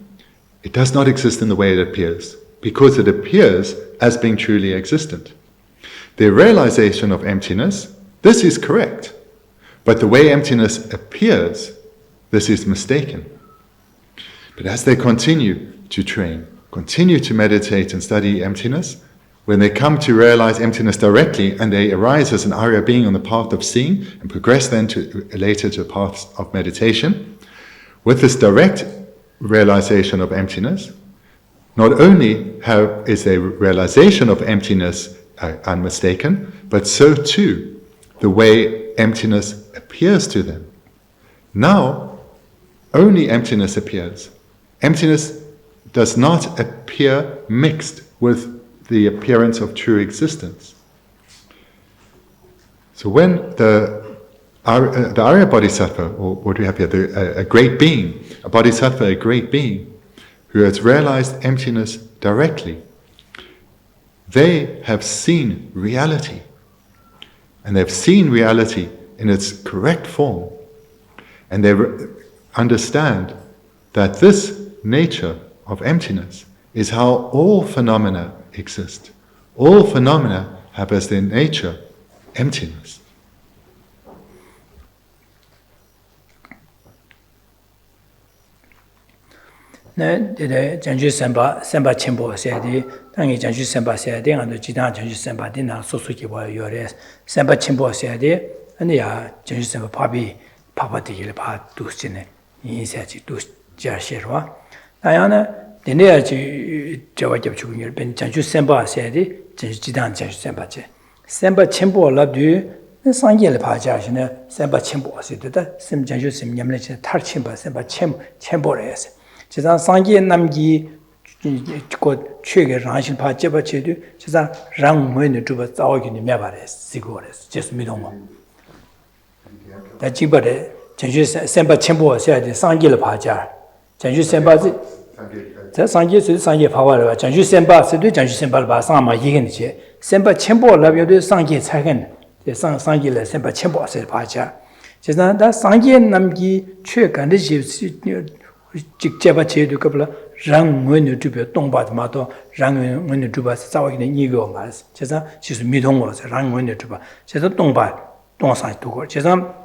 it does not exist in the way it appears, because it appears as being truly existent. The realization of emptiness, this is correct, but the way emptiness appears, this is mistaken. But as they continue to train, continue to meditate and study emptiness, when they come to realize emptiness directly and they arise as an Arya being on the path of seeing and progress then later to paths of meditation, with this direct realization of emptiness, not only is a realization of emptiness unmistaken, but so too the way emptiness appears to them. Now, only emptiness appears. Emptiness does not appear mixed with the appearance of true existence. So when the Arya Bodhisattva, or what do we have here, a great being, a Bodhisattva, a great being, who has realized emptiness directly, they have seen reality. And they've seen reality in its correct form. And they understand that this nature of emptiness is how all phenomena exist. All phenomena have as their nature emptiness. Janju Semba Chimbo said, Tangi Janju Semba said, and the Jidan Janju Semba Dina Sosuki were Yores. Semba Chimbo said, and they are Janju Semba Pabi, Papa de Pa Dusine, in Sachi Dus Jarshirwa. Diana, the near Jawajab Junior, Ben Janju Semba said, Jidan Janju Semba. Semba Chimbo loved you, and Sangil Pajash, Semba Chimbo said that, Sem Janju Sem Yamlet, Tarchimba, Semba Chimbores. 지상 상계 남기 곧 최게 라신 파제바 제도 지상 랑문의 주바 자오기니 매바레 시고레스 제스 미동모 다 지바레 전주 셈바 첨보 해야지 상계를 파자 전주 셈바지 자 상계스 상계 파와라 전주 셈바스도 전주 셈바를 봐 상마 이게니지 셈바 첨보 라비도 상계 차겐 상계를 셈바 첨보서 파자 지상 다 상계 남기 최간의 직접아 제도급라 랑문의 주변 동바마도 랑문의 주변 싸우기는 이거 말스 제가 지수 미동어서 랑문의 주변 제가 동바 동상 두고 제가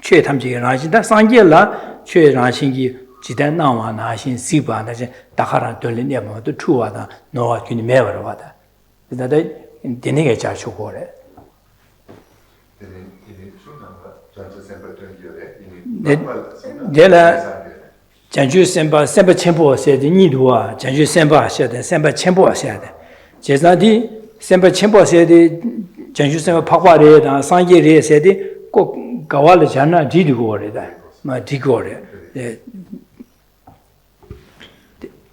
최 탐지에 나신다 상계라 최 나신기 지단 나와 나신 시바나 제 다카라 돌리냐 뭐도 추와다 너와 균이 매버와다 그다데 되네게 잘 주고래 내가 Janju Semba Chempo said, Nidua, Janju Semba said, Semba Chempo said. Jesadi, Semba Chempo said, Janju Semba Pakware, Sangi said, Gawala Jana did go there, my digore.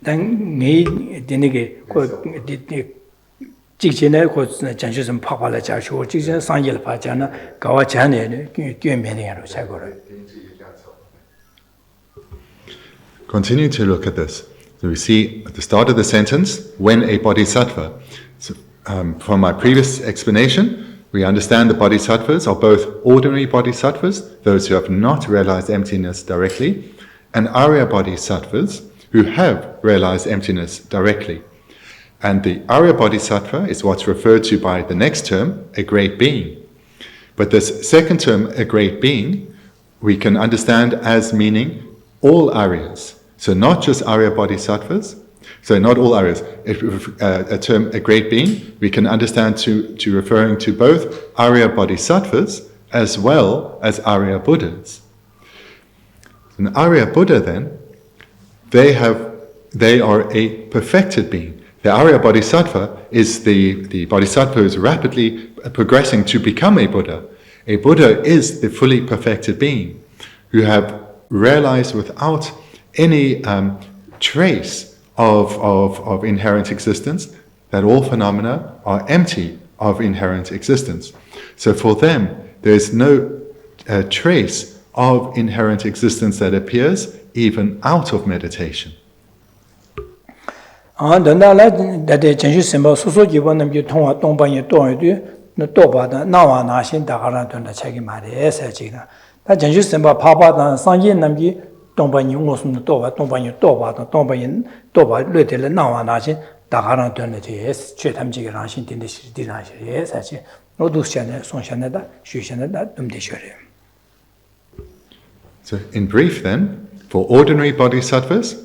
Then me denegate, Jichina, Janju and Pakwala Jashu, Jijan Sangil Pajana, Gawachane, Gumeniano Sagore. Continue to look at this. So we see at the start of the sentence, when a bodhisattva. So, from my previous explanation, we understand the bodhisattvas are both ordinary bodhisattvas, those who have not realized emptiness directly, and Arya bodhisattvas, who have realized emptiness directly. And the Arya bodhisattva is what's referred to by the next term, a great being. But this second term, a great being, we can understand as meaning all Aryas. So not just Arya bodhisattvas, so not all Aryas. A term, a great being, we can understand to referring to both Arya bodhisattvas as well as Arya Buddhas. An Arya Buddha then, they are a perfected being. The Arya bodhisattva is the bodhisattva who is rapidly progressing to become a Buddha. A Buddha is the fully perfected being who have realized without any trace of inherent existence, that all phenomena are empty of inherent existence. So for them, there is no trace of inherent existence that appears even out of meditation. So in brief then, for ordinary bodhisattvas,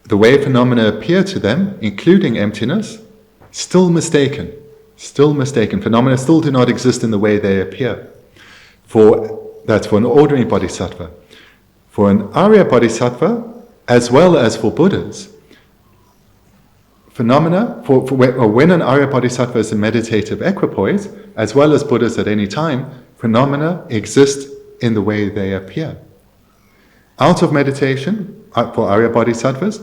the way phenomena appear to them, including emptiness, still mistaken. Phenomena still do not exist in the way they appear. That's for an ordinary bodhisattva. For an Arya bodhisattva, as well as for Buddhas, phenomena, when an Arya bodhisattva is in meditative equipoise, as well as Buddhas at any time, phenomena exist in the way they appear. Out of meditation, for Arya bodhisattvas,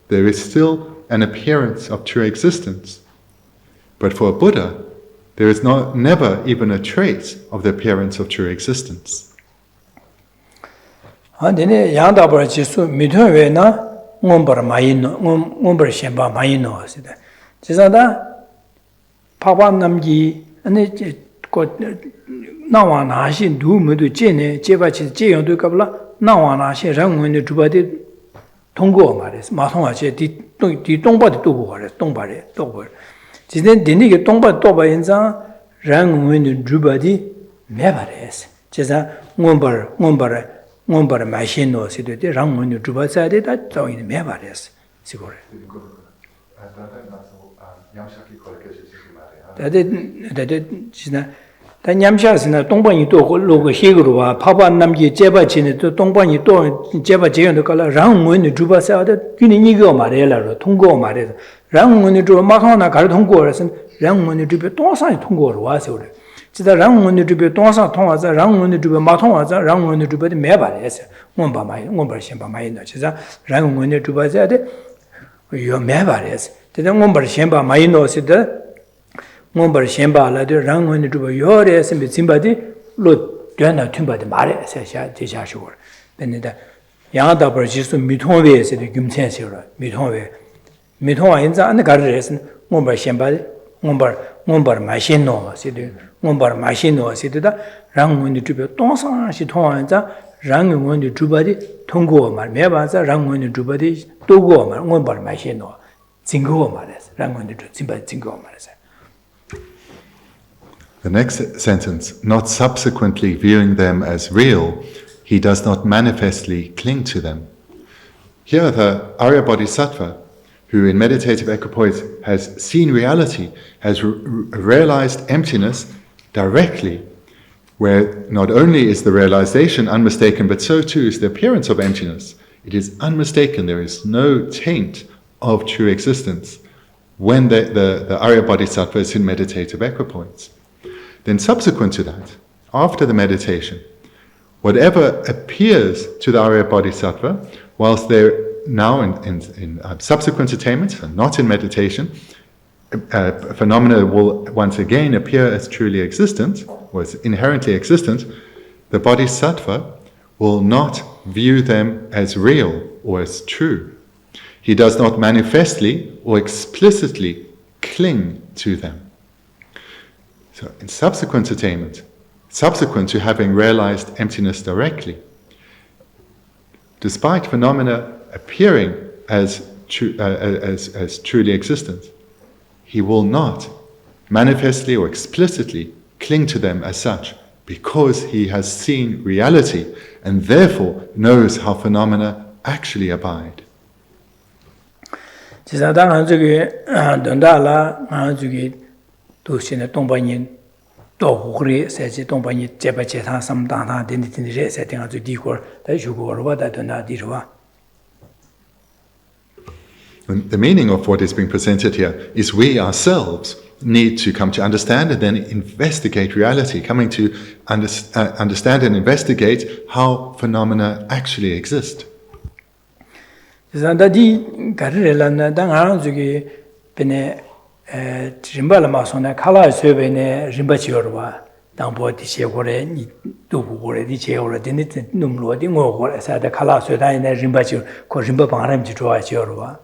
there is still an appearance of true existence. But for a Buddha, there is never even a trace of the appearance of true existence. 통고 말해서 마통하지 뒤 똥바도 또 보래 똥바래 또 보래 지는 되니게 똥바 또 봐 인자 랑문의 주바디 매바래스 제가 원벌 마신노 시도데 랑문의 주바사데 다 저기는 매바래스 시고래 다데 지나 다 냠샤스나 동반이 또 로고 해그로와 파반 남기 제바치네 또 동반이 또 제바 제연도 깔라 랑문의 주바사데 귀는 이거 말해라로 통고 말해서 랑문의 주 마하나 갈 통고라서 랑문의 주베 동산이 통고로 와서 그래 지다 랑문의 주베 동산 통하자 랑문의 주베 마통하자 랑문의 주베데 매바래서 원바 신바마이나 지자 랑문의 주바자데 요 매바래서 대단 원바 신바마이노시데 몸벌 셴바라도 랑원이 좀 요래서 미침바디 로 되나 튠바디 말에 세샤 제샤시고 근데 양다 버지스 미통외에서 김천시로 미통와 인자 안 가르래서 몸벌 셴바디 몸벌 마신노 시데 몸벌 마신노 시데다 랑원이 좀 동상시 통한자 랑원이 주바디 통고 말 매바자 랑원이 주바디 도고 말 몸벌 마신노 징고 말에서 랑원이 좀 진바 징고 말에서 The next sentence, not subsequently viewing them as real, he does not manifestly cling to them. Here the Arya Bodhisattva, who in meditative equipoise has seen reality, has realized emptiness directly, where not only is the realization unmistaken, but so too is the appearance of emptiness. It is unmistaken, there is no taint of true existence when the Arya Bodhisattva is in meditative equipoise. Then subsequent to that, after the meditation, whatever appears to the Arya Bodhisattva, whilst they're now in subsequent attainment, and not in meditation, phenomena will once again appear as truly existent, or as inherently existent, the Bodhisattva will not view them as real or as true. He does not manifestly or explicitly cling to them. So in subsequent attainment, subsequent to having realized emptiness directly, despite phenomena appearing as truly existent, he will not manifestly or explicitly cling to them as such, because he has seen reality and therefore knows how phenomena actually abide. 도시네 동반인 도구리 세지 동반이 제바제타 삼당다 딘딘디레 세팅아 주디고 다주고로 다도나 디르와. The meaning of what is being presented here is we ourselves need to come to understand and then investigate reality, coming to understand and investigate how phenomena actually exist. Zandadi Garirelana, Dangaranzuki, Bene Rimbalasona, Kala Survene, Rimbachiorva, Dambo di Chegore, Dubure di Chegore, Dinit Numlo, Dingo, as the Kala Sudan, Rimbachi, Korimba Param to draw Chiorva.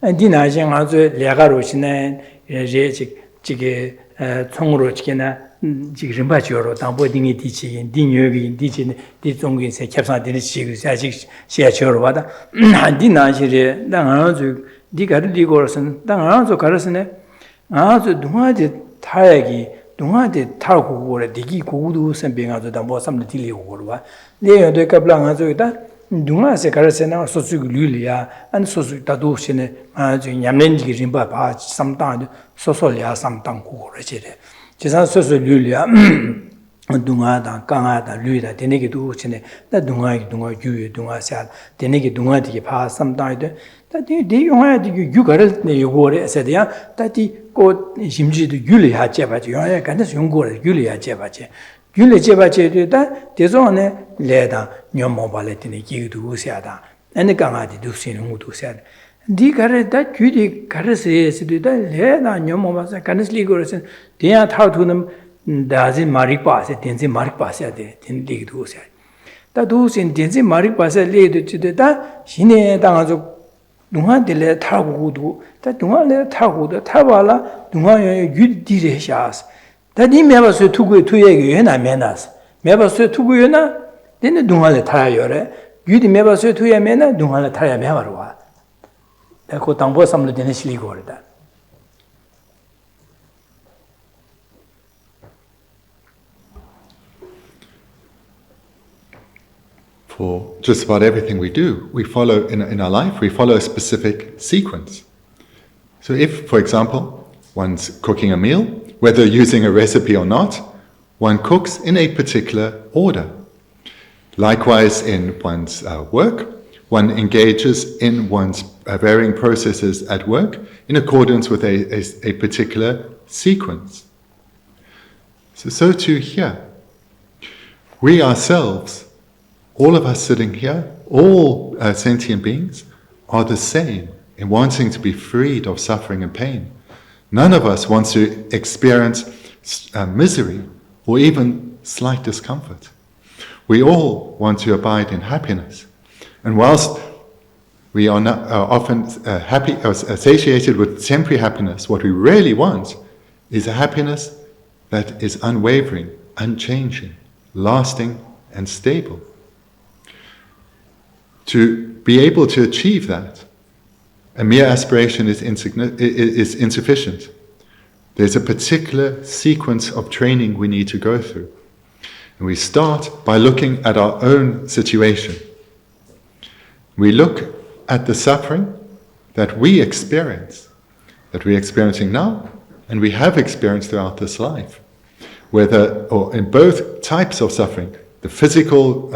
And Dinajang also Liagaruchine, Chige, Tongrochkina. Rimbachioro, Dambo Dingi Dichi, Dinyogi, Dichin, Ditongin, Capsan, Dinichi, Siachorvada, Dinachi, Danganzu, Digarigorson, Danganzo Carasene, Anzo Dumadi Tayagi, Dumadi Tarku, Digi Kudu, and being out of the most some Tili Urva. Leo de Cablangazuda, Dumase Carasena, Sosu Lulia, and Sosu Tadushine, Yamenji Rimba, sometimes Sosolia, some Tanku, Regire. Jisan soso lulia, dunga dan, kanga dan, luida, tenegi du chine, da dunga yu, dunga siya, tenegi dunga digi paa samdang yu, da di yunga digi yu gara yu gore asade ya, da di ko shimji du yu li ha jeba che, yunga gandas yung gore yu li ha jeba che. Yu li jeba che, da dezo ane le dan, nyon momba le tenegi yu du siya dan, ane kanga di du sin ngu du siya dan. Di gara da gyu di gara siya siya da le dan nyon momba siya, gandas li gore siya, Dia tahu tu nam dazi marik pasai, tenzi marik pasai ada, ten legi tu usai. Ta tu usin tenzi marik pasai legi tu cede ta sini tanga tu dunga dile tahu tu, ta dunga le tahu tu, tabala dunga yang yud dire syas. Ta di meba su tugu tu ye ye na menas, meba su tugu ye na, dene dunga le taya yore, yud meba su tu ye mena dunga le taya meba ruwa. Ta ko tangbo samlo dene sili gore ta. For just about everything we do, we follow in our life, we follow a specific sequence. So if, for example, one's cooking a meal, whether using a recipe or not, one cooks in a particular order. Likewise, in one's work, one engages in one's varying processes at work in accordance with a particular sequence. So too here. We ourselves, all of us sitting here, all sentient beings, are the same in wanting to be freed of suffering and pain. None of us wants to experience misery or even slight discomfort. We all want to abide in happiness. And whilst we are often happy or satiated with temporary happiness, what we really want is a happiness that is unwavering, unchanging, lasting and stable. To be able to achieve that, a mere aspiration is insufficient. There's a particular sequence of training we need to go through. And we start by looking at our own situation. We look at the suffering that we experience, that we're experiencing now, and we have experienced throughout this life. Whether, or in both types of suffering, the physical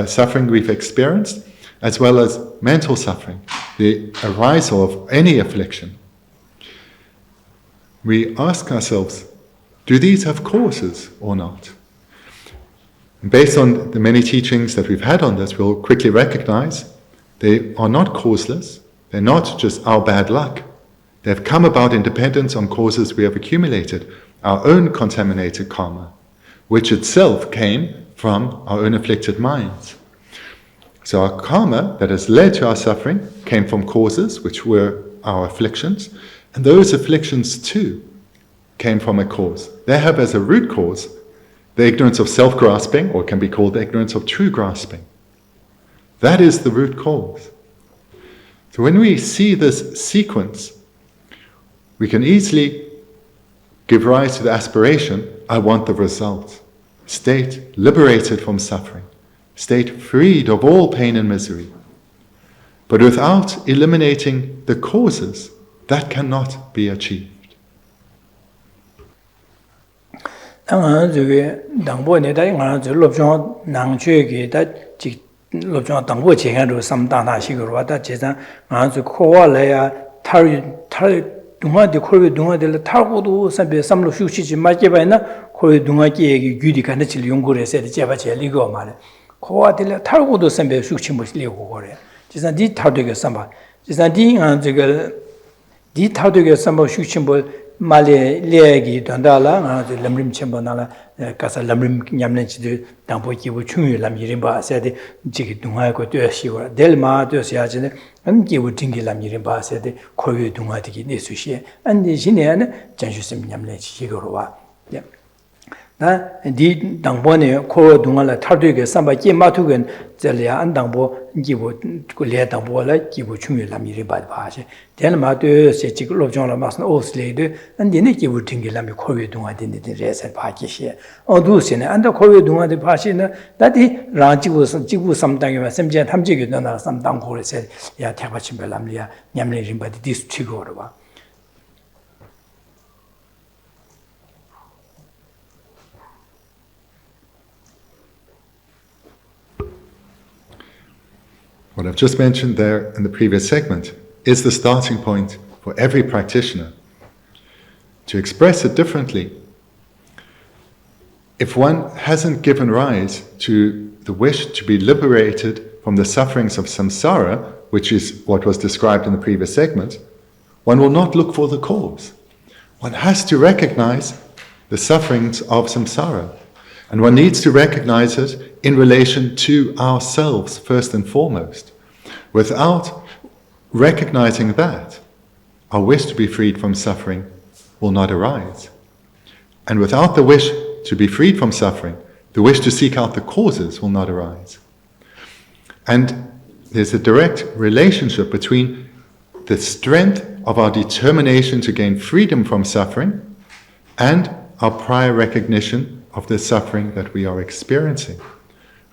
suffering we've experienced, as well as mental suffering, the arisal of any affliction. We ask ourselves, do these have causes or not? And based on the many teachings that we've had on this, we'll quickly recognize they are not causeless, they're not just our bad luck. They've come about in dependence on causes we have accumulated, our own contaminated karma, which itself came from our own afflicted minds. So our karma that has led to our suffering came from causes, which were our afflictions, and those afflictions too came from a cause. They have as a root cause the ignorance of self-grasping, or can be called the ignorance of true grasping. That is the root cause. So when we see this sequence, we can easily give rise to the aspiration, I want the result. State liberated from suffering. State freed of all pain and misery. But without eliminating the causes, that cannot be achieved. 지산 디 타도게 삼바 지산 디 저거 디 타도게 삼바 슈침보 말레 레기 단달라 람림 쳔보나라 가사 람림 냠nen치들 당보기부 충유 람이림바 세데 지기 동하고 되시고 델마 되셔야지네 안기부 딩기 람이림바 세데 코유 동하디기 내수시에 안디 신에는 전주심 냠nen치 이거로와 디 당보네 코 동하라 타도게 삼바 께마투겐 젤리아 안당보 기부 꿀레 당보라 기부 충유 람이림바 바시 델마 되세 지글 롭종라 마스 오슬레드 안디네 기부 딩기 람이 코유 동하디네 레서 바기시 어두스네 안다 코유 동하디 바시나 다디 라지부 지부 삼당이와 sem제 탐지기 나라 삼당고레세 야 태바침벨 람리아 냠레림바디 디스치고르와 What I've just mentioned there in the previous segment is the starting point for every practitioner. To express it differently, if one hasn't given rise to the wish to be liberated from the sufferings of samsara, which is what was described in the previous segment, one will not look for the cause. One has to recognize the sufferings of samsara. And one needs to recognize it in relation to ourselves first and foremost. Without recognizing that, our wish to be freed from suffering will not arise. And without the wish to be freed from suffering, the wish to seek out the causes will not arise. And there's a direct relationship between the strength of our determination to gain freedom from suffering and our prior recognition of the suffering that we are experiencing.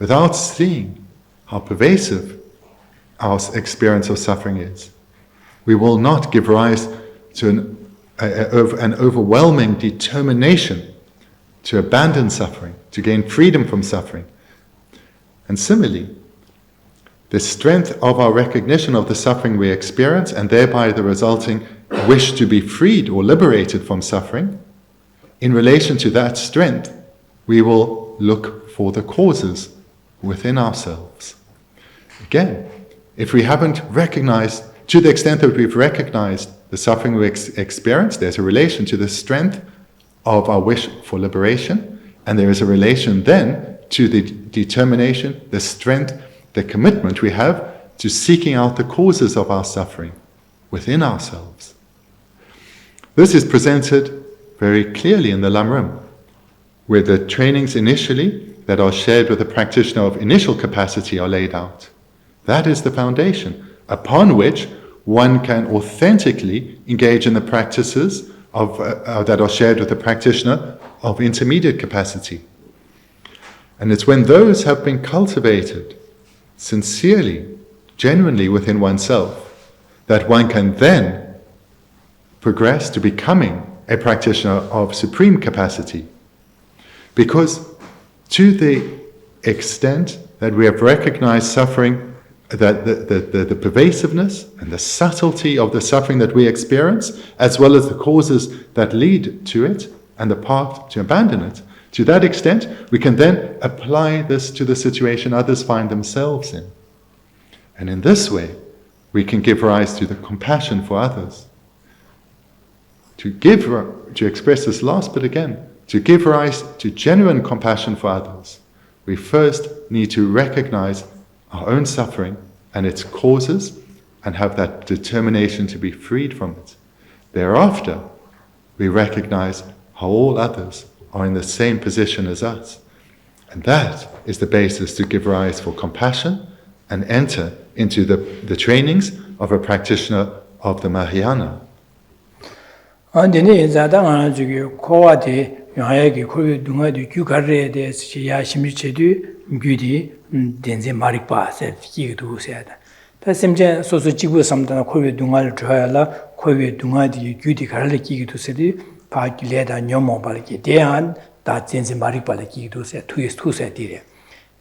Without seeing how pervasive our experience of suffering is, we will not give rise to an overwhelming determination to abandon suffering, to gain freedom from suffering. And similarly, the strength of our recognition of the suffering we experience, and thereby the resulting wish to be freed or liberated from suffering, in relation to that strength, we will look for the causes within ourselves. Again, if we haven't recognized, to the extent that we've recognized the suffering we experience, there's a relation to the strength of our wish for liberation, and there is a relation then to the determination, the strength, the commitment we have to seeking out the causes of our suffering within ourselves. This is presented very clearly in the Lamrim, where the trainings initially that are shared with the practitioner of initial capacity are laid out. That is the foundation upon which one can authentically engage in the practices of, that are shared with the practitioner of intermediate capacity. And it's when those have been cultivated sincerely, genuinely within oneself, that one can then progress to becoming a practitioner of supreme capacity. Because to the extent that we have recognized suffering, that the pervasiveness and the subtlety of the suffering that we experience, as well as the causes that lead to it and the path to abandon it, to that extent we can then apply this to the situation others find themselves in. And in this way we can give rise to the compassion for others. To express this last bit again, to give rise to genuine compassion for others, we first need to recognize our own suffering and its causes and have that determination to be freed from it. Thereafter, we recognize how all others are in the same position as us. And that is the basis to give rise for compassion and enter into the trainings of a practitioner of the Mahayana. 영하야기 코비 동아도 규가르에 대해서 야심리체도 규디 된제 마릭바세 기기도 세다. 다심제 소소 지구 삼다나 코비 동아를 줘야라 코비 동아디 규디 가르레 기기도 세디 바길레다 녀모 발기 대한 다 된제 마릭바레 기기도 세 투세 디레.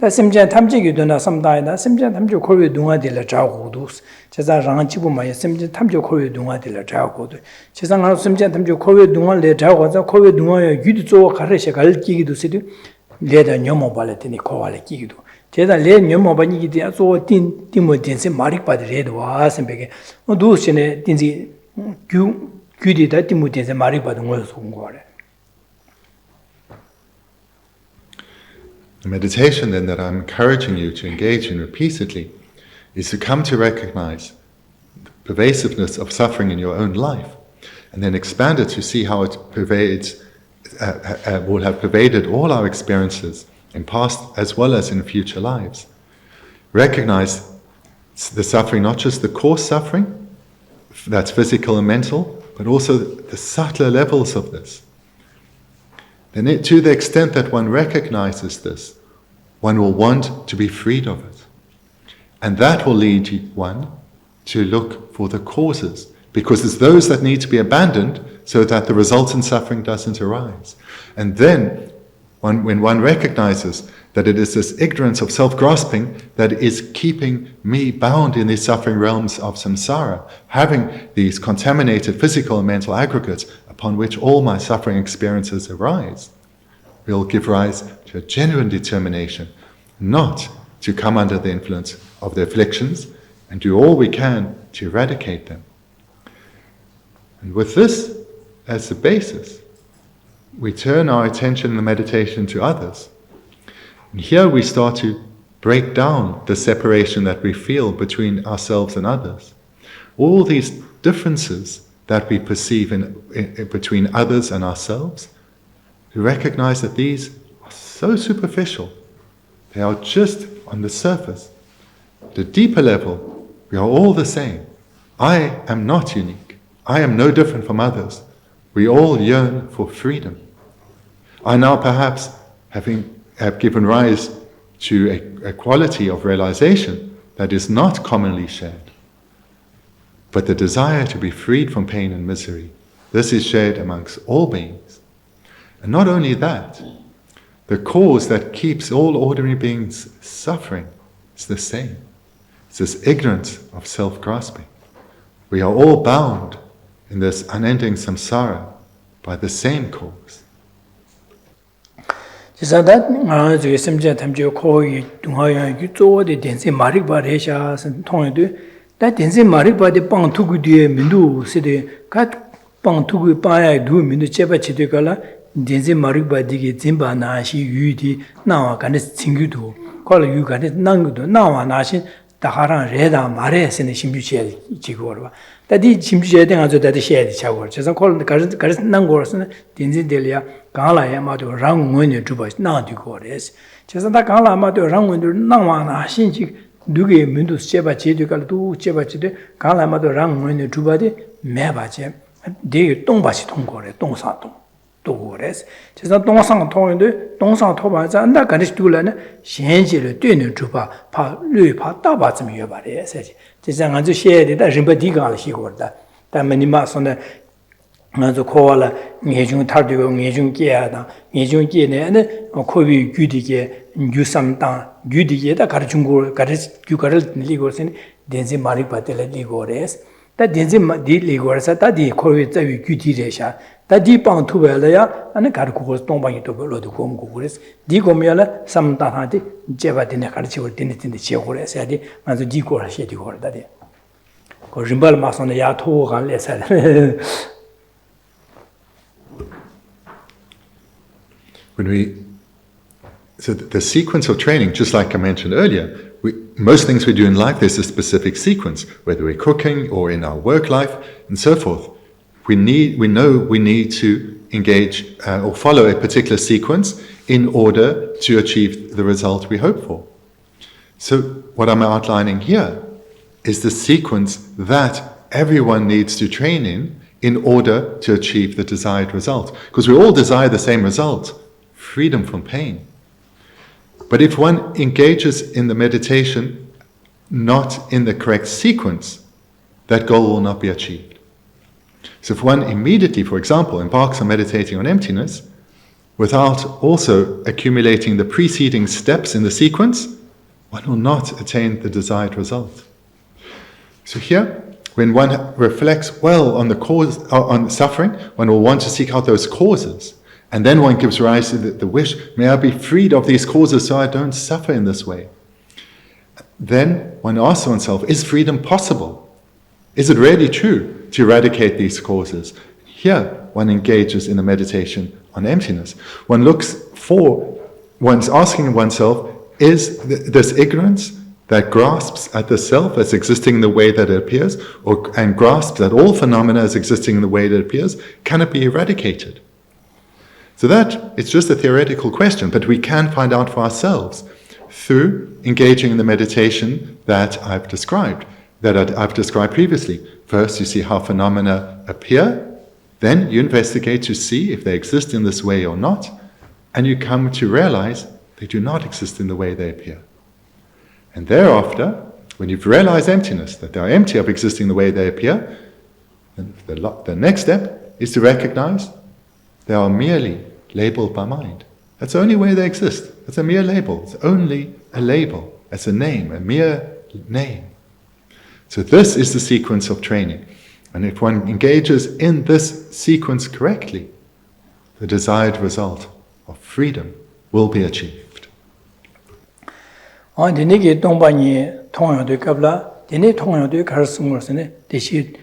다심제 탐지기도나 삼다이나 심제 탐지 코비 동아디를 자고도 제가 랑치부마에 심제 탐지 코비 동아디를 자고도 제가 심제 탐지 코비 동아를 자고자 코비 동아에 유디조 가르시 갈기기도 세도 레다 녀모 발레티니 코발레 기기도 제가 레 녀모바니 기디 아소 띵모 딘세 마릭바데 레도와 셈베게 두스네 딘지 규디다 띵모 딘세 마릭바데 ngo서 공거래. The meditation then that I'm encouraging you to engage in repeatedly is to come to recognize the pervasiveness of suffering in your own life, and then expand it to see how it pervades, will have pervaded all our experiences in past as well as in future lives. Recognize the suffering, not just the coarse suffering, that's physical and mental, but also the subtler levels of this. Then to the extent that one recognizes this, one will want to be freed of it. And that will lead one to look for the causes, because it's those that need to be abandoned so that the resultant suffering doesn't arise. And then, when one recognizes that it is this ignorance of self-grasping that is keeping me bound in these suffering realms of samsara, having these contaminated physical and mental aggregates upon which all my suffering experiences arise, will give rise to a genuine determination not to come under the influence of the afflictions and do all we can to eradicate them. And with this as the basis, we turn our attention in the meditation to others. And here we start to break down the separation that we feel between ourselves and others. All these differences that we perceive between others and ourselves, we recognize that these are so superficial. They are just on the surface. At a deeper level, we are all the same. I am not unique. I am no different from others. We all yearn for freedom. I now perhaps have given rise to a quality of realization that is not commonly shared. But the desire to be freed from pain and misery, this is shared amongst all beings. And not only that, the cause that keeps all ordinary beings suffering is the same. It's this ignorance of self-grasping. We are all bound in this unending samsara by the same cause. 지사다 아주 심지어 탐지고 거의 동하야 유조의 dense 마릭바레샤 통에도 다 dense 마릭바데 빵투구 뒤에 민두 세대 가 빵투구 빠야 두 민두 제바치되 갈라 dense 마릭바디게 짐바나시 유디 나와 간에 징규도 걸 유간에 난구도 나와 나신 다하랑 레다 마레스네 심주치에 지고로 다디 심주치에 대가서 다디 셰디 차고 저선 걸 가르 난 거스는 딘진델이야 강라야 마도 랑원에 주바 나디고레스 저선 다 강라 마도 랑원도 나와나 신지 누게 민도 제바 제도가도 제바지데 강라 마도 랑원에 주바데 매바제 데 동바시 통고래 동사동 도고레스 저선 동상 통인데 동상 토바자 안다 가르치 둘라네 현지를 되는 주바 파 류파 다바쯤 여바레스 저선 아주 셰디다 림바디가 시고다 담니마 손에 아주 코알라 예중 타르고 예중 깨야다 예중 깨네네 코비 규디게 유삼당 규디게다 가르친 거 규가를 리고선 덴지 마리바텔 리고레스 다 덴지 디 리고레사 다디 코비 자위 규디레샤 다디 빵투벨야 아니 가르고 동방이 또 별로도 공고레스 디고미야라 삼다하디 제바디네 가르치고 딘딘데 제고레스 야디 아주 디고라 셰디고르다디 고 림발 마선에 야토가 레사 So the sequence of training, just like I mentioned earlier, most things we do in life, there's a specific sequence, whether we're cooking or in our work life and so forth. We know we need to engage or follow a particular sequence in order to achieve the result we hope for. So what I'm outlining here is the sequence that everyone needs to train in order to achieve the desired result. Because we all desire the same result, freedom from pain. But if one engages in the meditation not in the correct sequence, that goal will not be achieved. So if one immediately, for example, embarks on meditating on emptiness, without also accumulating the preceding steps in the sequence, one will not attain the desired result. So here, when one reflects well on the cause, on suffering, one will want to seek out those causes. And then one gives rise to the wish, may I be freed of these causes so I don't suffer in this way. then one asks oneself, is freedom possible? Is it really true to eradicate these causes? Here, one engages in a meditation on emptiness. One's asking oneself, is this ignorance that grasps at the self as existing in the way that it appears, and grasps at all phenomena as existing in the way that it appears, can it be eradicated? So that, it's just a theoretical question, but we can find out for ourselves through engaging in the meditation that I've described previously. First, you see how phenomena appear, then you investigate to see if they exist in this way or not, and you come to realize they do not exist in the way they appear. And thereafter, when you've realized emptiness, that they are empty of existing the way they appear, then the next step is to recognize they are merely labeled by mind. That's the only way they exist. It's a mere label. It's only a label. It's a name, a mere name. So this is the sequence of training. And if one engages in this sequence correctly, the desired result of freedom will be achieved. Dini Dongbani Tongyangde Kabla, Dini Tongyangde Karsumosene, Deshi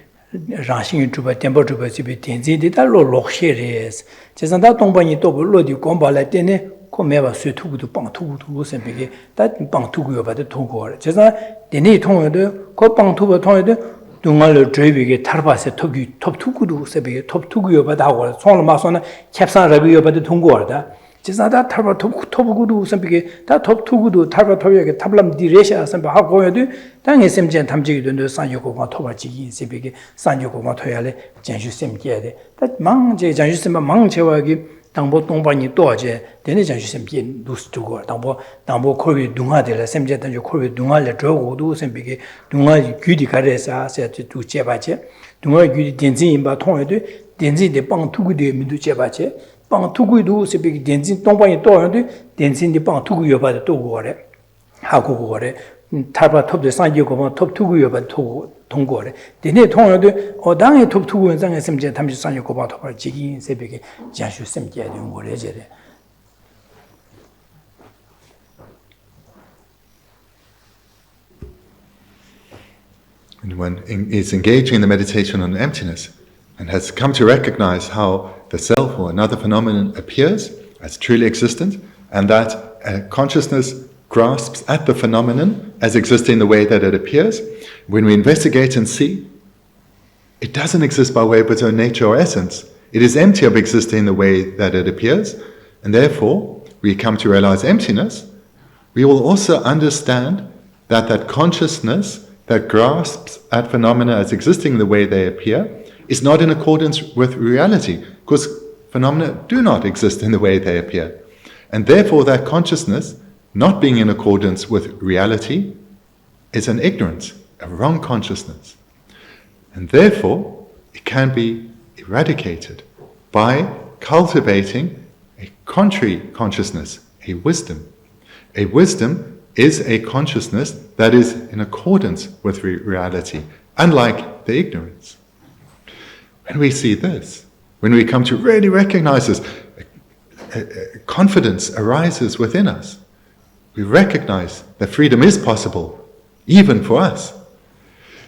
Rashing Juba, Temple Juba, Tenzi, the Loksheres. Chesanda Dongbani Tobu Lodi Gombala Dene, Comeva Sutu to Pangtu and Biggie, that Pangtu about the Togo. Chesa, Dini Tongyangde, Copangtuba Tongyangde, Dungal Drevig, Tarbas, Togi, Top Tugu, Sebi, Top Tugu about our Solmasona, Chapsan Ragu about the Tungorda. Jisada Tarba Tobugudu, Sampiki, that Top Tugudu, Tarba Toya, Tablam Diresha, Sampa Hagoyadu, Tang is Simjan Tamji, the San Yoko Tobaji, Sibiki, San Yoko Toyale, Janju Simpiade. That Mang Janjusima Mang Chewagi, Tambo Tombani Dorje, then Janju Simpian, Lus to go, Tambo Kori Dunga de la Semjet and Kori Dunga, the Drogo, Sampiki, Dunga Gudi Caresa, said to Chebache, Dunga Gudi Denzin Baton, Denzin de Pang Tugu Midu Chebache. Pang Tugu se big dancing, Tombani Dorje, dancing the Pang Tugu about the Togore, Hakugore, Tarba top the San Yoko, top Tugu about Tongore. The net Tongue or Dang top two and Sang Sem Tam San Yoko about Jiggy, Sebiki, Jashu Sem Jadin, Gorejere. And one is engaging in the meditation on emptiness and has come to recognize how the self or another phenomenon appears as truly existent, and that consciousness grasps at the phenomenon as existing in the way that it appears. When we investigate and see, it doesn't exist by way of its own nature or essence. It is empty of existing in the way that it appears, and therefore we come to realize emptiness. We will also understand that consciousness that grasps at phenomena as existing in the way they appear is not in accordance with reality, because phenomena do not exist in the way they appear. And therefore that consciousness, not being in accordance with reality, is an ignorance, a wrong consciousness. And therefore, it can be eradicated by cultivating a contrary consciousness, a wisdom. A wisdom is a consciousness that is in accordance with reality, unlike the ignorance. When we see this, when we come to really recognize this, confidence arises within us. We recognize that freedom is possible, even for us.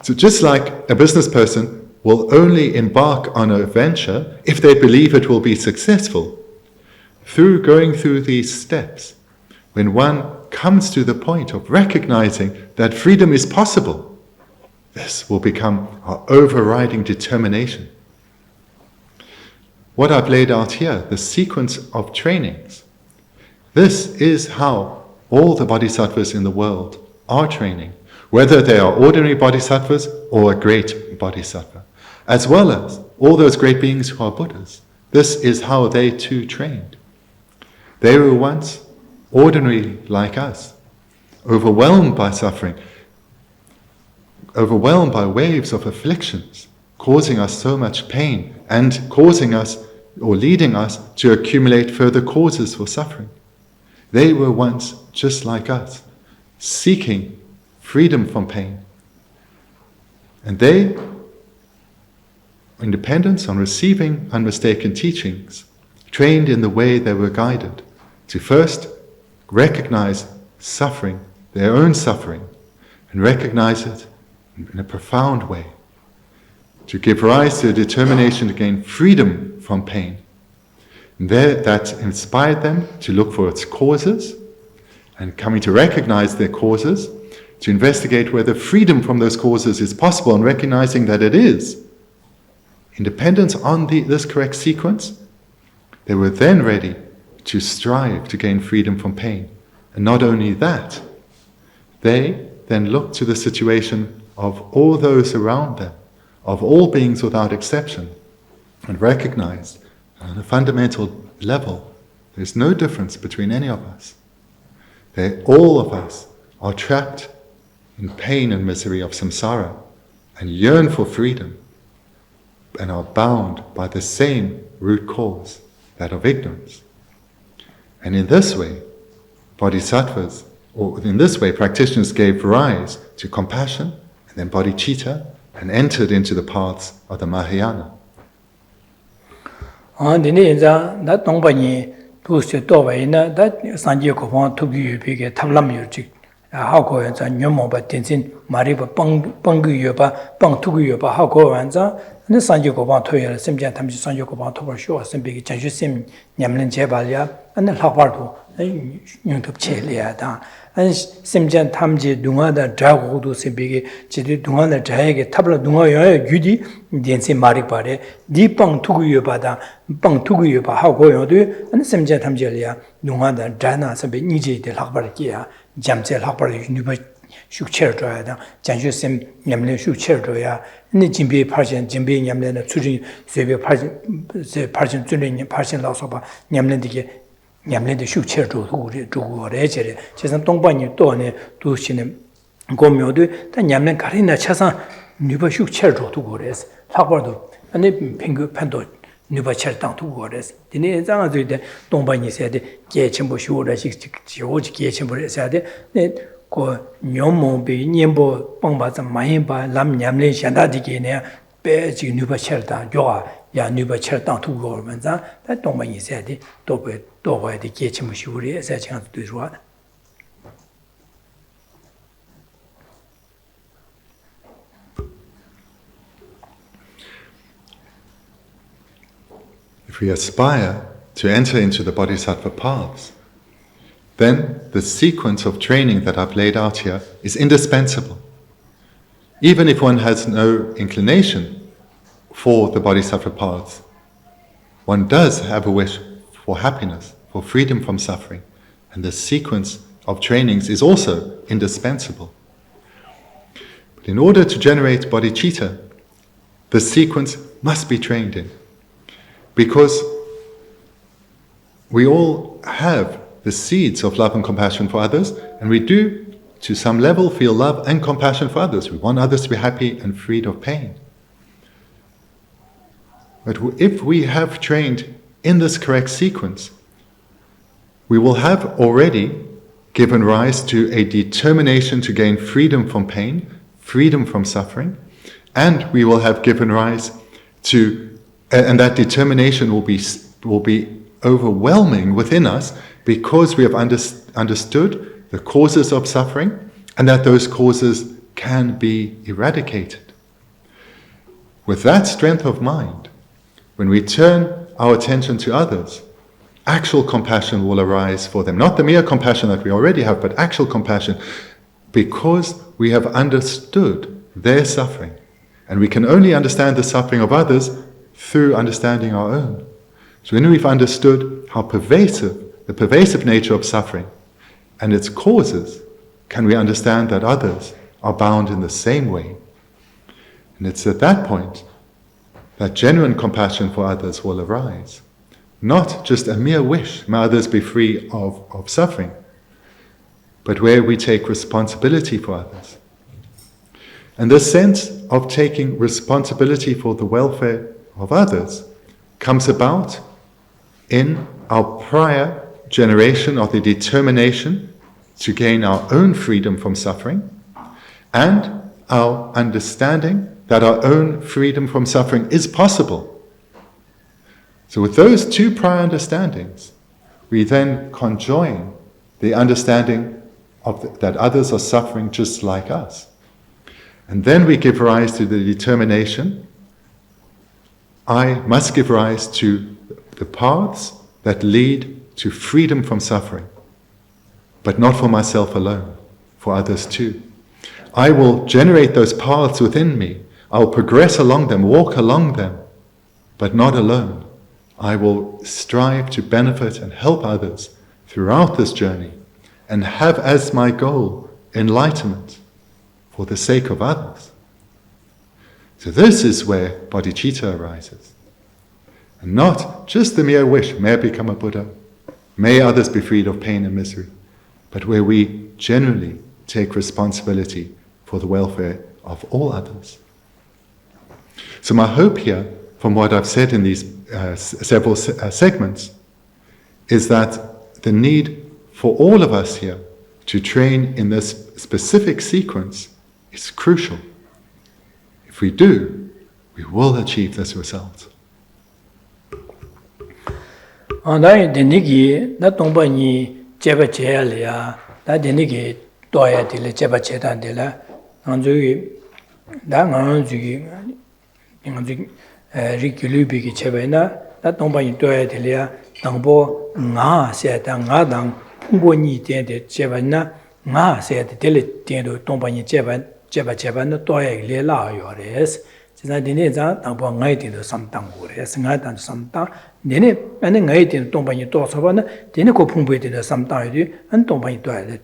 So just like a business person will only embark on a venture if they believe it will be successful, through going through these steps, when one comes to the point of recognizing that freedom is possible, this will become our overriding determination. What I've laid out here, the sequence of trainings, this is how all the bodhisattvas in the world are training, whether they are ordinary bodhisattvas or a great bodhisattva, as well as all those great beings who are Buddhas. This is how they too trained. They were once ordinary like us, overwhelmed by suffering, overwhelmed by waves of afflictions, causing us so much pain and causing us or leading us to accumulate further causes for suffering. They were once just like us, seeking freedom from pain. And they, in dependence on receiving unmistaken teachings, trained in the way they were guided to first recognize suffering, their own suffering, and recognize it in a profound way, to give rise to a determination to gain freedom from pain. And that inspired them to look for its causes, and coming to recognize their causes, to investigate whether freedom from those causes is possible, and recognizing that it is. In dependence on this correct sequence, they were then ready to strive to gain freedom from pain. And not only that, they then looked to the situation of all those around them, of all beings without exception, and recognized on a fundamental level, there's no difference between any of us. All of us are trapped in pain and misery of samsara and yearn for freedom and are bound by the same root cause, that of ignorance. And in this way, bodhisattvas, or in this way, practitioners gave rise to compassion and then bodhicitta and entered into the paths of the Mahayana. 심전 탐지 동화다 자고도 세비게 지디 동화다 자에게 탑라 동화여 유디 덴세 마리 바래 디빵 투구여 바다 빵 투구여 바 하고요도 아니 심전 탐지리야 동화다 자나 세비 니제데 학바르기야 잠제 학바르 유니버 슈체르도야다 잔주심 냠레 슈체르도야 니 진비 파신 진비 냠레나 추진 세비 파신 준리 파신 라서바 냠레디게 냠레데 슈체르도 두고래 제래 제선 동반이 또네 두시는 고묘도 다 냠레 가리나 차상 뉴버 슈체르도 두고래서 학벌도 아니 핑그 판도 뉴버 체르당 두고래서 디네 장아들데 동반이 세데 계침보 슈오라식 지오지 계침보를 세데 네고 뇽모비 님보 뻥바자 마인바 람 냠레 샨다디게네 배지 뉴버 체르당 요아 야 뉴버 체르당 두고면자 다 동반이 세데 또베 계침무시우리 세창도 되죠. If we aspire to enter into the bodhisattva paths, then the sequence of training that I've laid out here is indispensable. Even if one has no inclination for the bodhisattva paths, one does have a wish for happiness, for freedom from suffering, and the sequence of trainings is also indispensable. But in order to generate bodhicitta, the sequence must be trained in, because we all have the seeds of love and compassion for others, and we do, to some level, feel love and compassion for others. We want others to be happy and freed of pain. But if we have trained in this correct sequence, we will have already given rise to a determination to gain freedom from pain, freedom from suffering, and we will have given rise to, and that determination will be overwhelming within us because we have understood the causes of suffering and that those causes can be eradicated. With that strength of mind, when we turn our attention to others, actual compassion will arise for them. Not the mere compassion that we already have, but actual compassion, because we have understood their suffering. And we can only understand the suffering of others through understanding our own. So when we've understood how the pervasive nature of suffering and its causes, can we understand that others are bound in the same way. And it's at that point that genuine compassion for others will arise. Not just a mere wish, may others be free of suffering, but where we take responsibility for others. And this sense of taking responsibility for the welfare of others comes about in our prior generation of the determination to gain our own freedom from suffering and our understanding that our own freedom from suffering is possible. So with those two prior understandings, we then conjoin the understanding that others are suffering just like us. And then we give rise to the determination, I must give rise to the paths that lead to freedom from suffering, but not for myself alone, for others too. I will generate those paths within me. I will progress along them, walk along them, but not alone. I will strive to benefit and help others throughout this journey and have as my goal enlightenment for the sake of others. So this is where bodhicitta arises. And not just the mere wish, may I become a Buddha, may others be freed of pain and misery, but where we generally take responsibility for the welfare of all others. So my hope here, from what I've said in these several segments, is that the need for all of us here to train in this specific sequence is crucial. If we do, we will achieve this result. Rikulubi Chevena, that number in Toya, Tambo, Nga said, Ngadang, Pumbo Tende, Chevena, Nga said, Deletendo, Tombani Chevan, Chevan, Toya, Lela, yours. Sinadineza, Tambo, Night in the Samtangures, Night and Samta, Dene, and then Night in Tombani Tosavana, Denico Pumbet in the Samtaidu, and Tombani Toilet,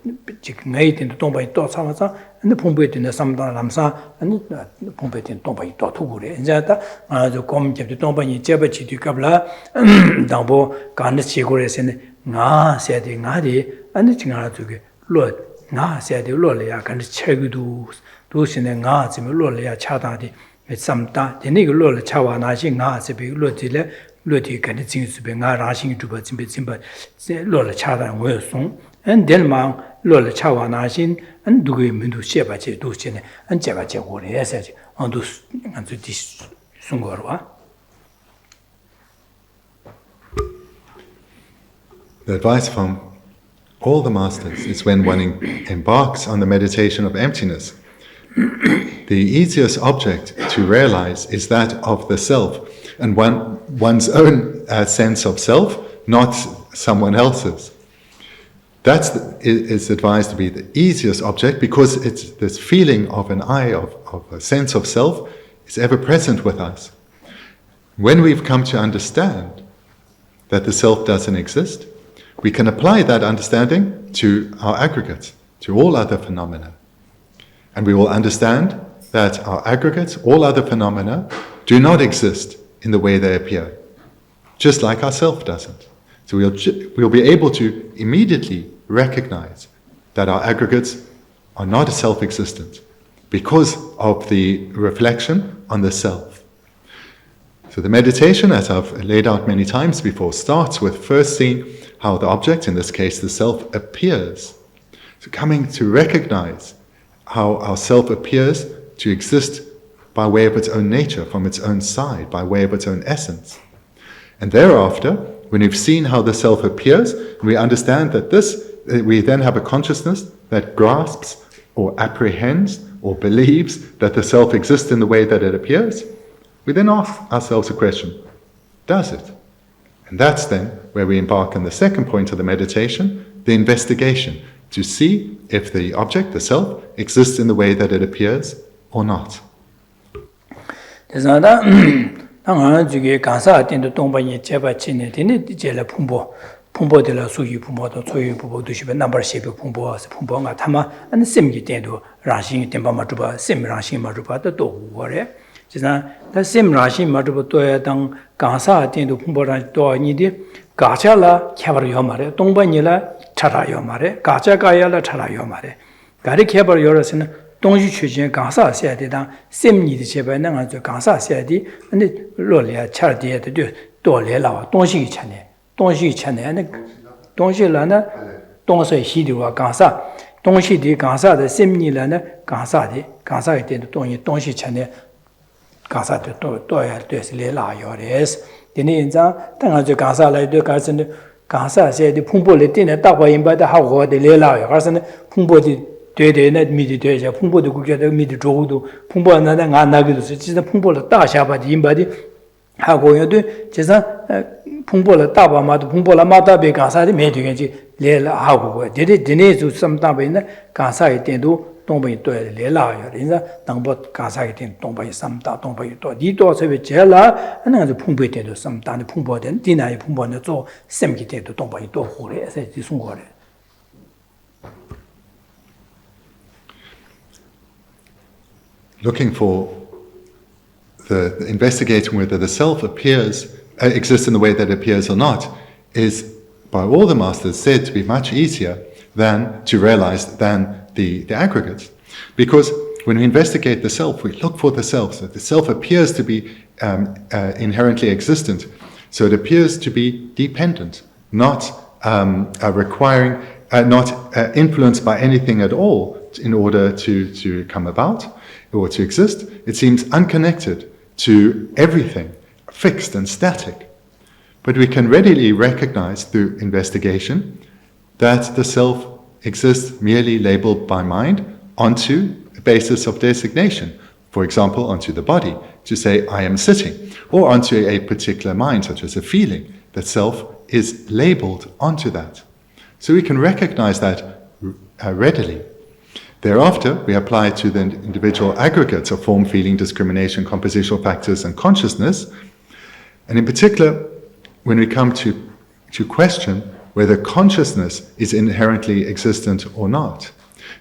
Night in the Tombani Tosavasa, and the Pumbet in the Samta Lamsa, and the Pumbet in Tombani Totugure, and Zata, the Comte of the Tombani Chebachi to Kabla, Dambo, Garnet Chigores, and Nga said the Ngadi, and the Chingara to get Lord, Nga said the Lolia, can check those in the Nga, Lolia Chatati. With some time, the nigger Lola Chawa Nashing Nas, a big Lotile, Loti can it seems to be not rushing to but simple Lola Chada and Wilson, and Delmang, Lola Chawa Nashing, and Dugim into Shebache, Duchin, and Chebache, what he said on those and to this Sungorwa. The advice from all the masters is when one embarks on the meditation of emptiness, the easiest object to realize is that of the self, and one's own sense of self, not someone else's. That is advised to be the easiest object because it's this feeling of an I, of a sense of self, is ever present with us. When we've come to understand that the self doesn't exist, we can apply that understanding to our aggregates, to all other phenomena. And we will understand that our aggregates, all other phenomena, do not exist in the way they appear, just like our self doesn't. So we'll be able to immediately recognize that our aggregates are not self-existent because of the reflection on the self. So the meditation, as I've laid out many times before, starts with first seeing how the object, in this case the self, appears. So coming to recognize how our self appears to exist by way of its own nature, from its own side, by way of its own essence. And thereafter, when we've seen how the self appears, we understand that we then have a consciousness that grasps or apprehends or believes that the self exists in the way that it appears. We then ask ourselves a question, does it? And that's then where we embark on the second point of the meditation, the investigation, to see if the object, the self, exists in the way that it appears or not. Pumbo de la Suyu Pumbo, Soyu Pumbo, the number shape of Pumbo, Pumbonga Tama, and the Simgi Tendo, Rashing Tempa Matuba, Sim Rashing Matuba, the dog warrior. The Sim Rashing Matuba Toya Dang, Gansa Tendo Pumbo Toa Nidi, Gachala, Cavarriomare, Tombanilla, Charayomare, Gacha Gayala Charayomare. Gari Cabar Yorison, Donji Chujan, Gansa Siadi, Sim Nidi Chebanang, the Gansa Siadi, and the Lolia Chardi at the Dolela, Donji Chane. 东西前年的东西了呢，东西西的话干啥？东西的干啥的？什么了呢？干啥的？干啥一点的东西？东西前年干啥的？都要对是来拉药的是。今年讲，当然就干啥来对干啥的？ 강사 세디 풍보를 띠네 딱과 인바다 하고 내려요. 가서는 풍보디 되되네 미디 되자 풍보도 국제도 미디 조고도 풍보 나나 안 나기도 진짜 풍보를 따샤바디 인바디 하고 여도 제사 풍보를 따바마도 풍보라 마다베 강사디 매되게지 내려 하고 되되 되네도 삼다베는 강사의 때도 동반이 또 내려요. 그래서 당보 강사의 때 동반이 삼다 동반이 또 니도 서베 제라 하는 풍보의 때도 삼다는 풍보된 디나의 풍보는 做 셈기 때도 동반이 또 호래서 지송거래. Looking for the investigating whether the self exists in the way that it appears or not is by all the masters said to be much easier than to realize than the aggregates. Because when we investigate the self, we look for the self. So the self appears to be inherently existent. So it appears to be dependent, not requiring, not influenced by anything at all in order to come about or to exist. It seems unconnected to everything, fixed and static. But we can readily recognize through investigation that the self exists merely labeled by mind onto a basis of designation. For example, onto the body, to say, I am sitting, or onto a particular mind, such as a feeling. The self is labeled onto that. So we can recognize that readily. Thereafter, we apply it to the individual aggregates of form, feeling, discrimination, compositional factors, and consciousness. And in particular, when we come to question whether consciousness is inherently existent or not,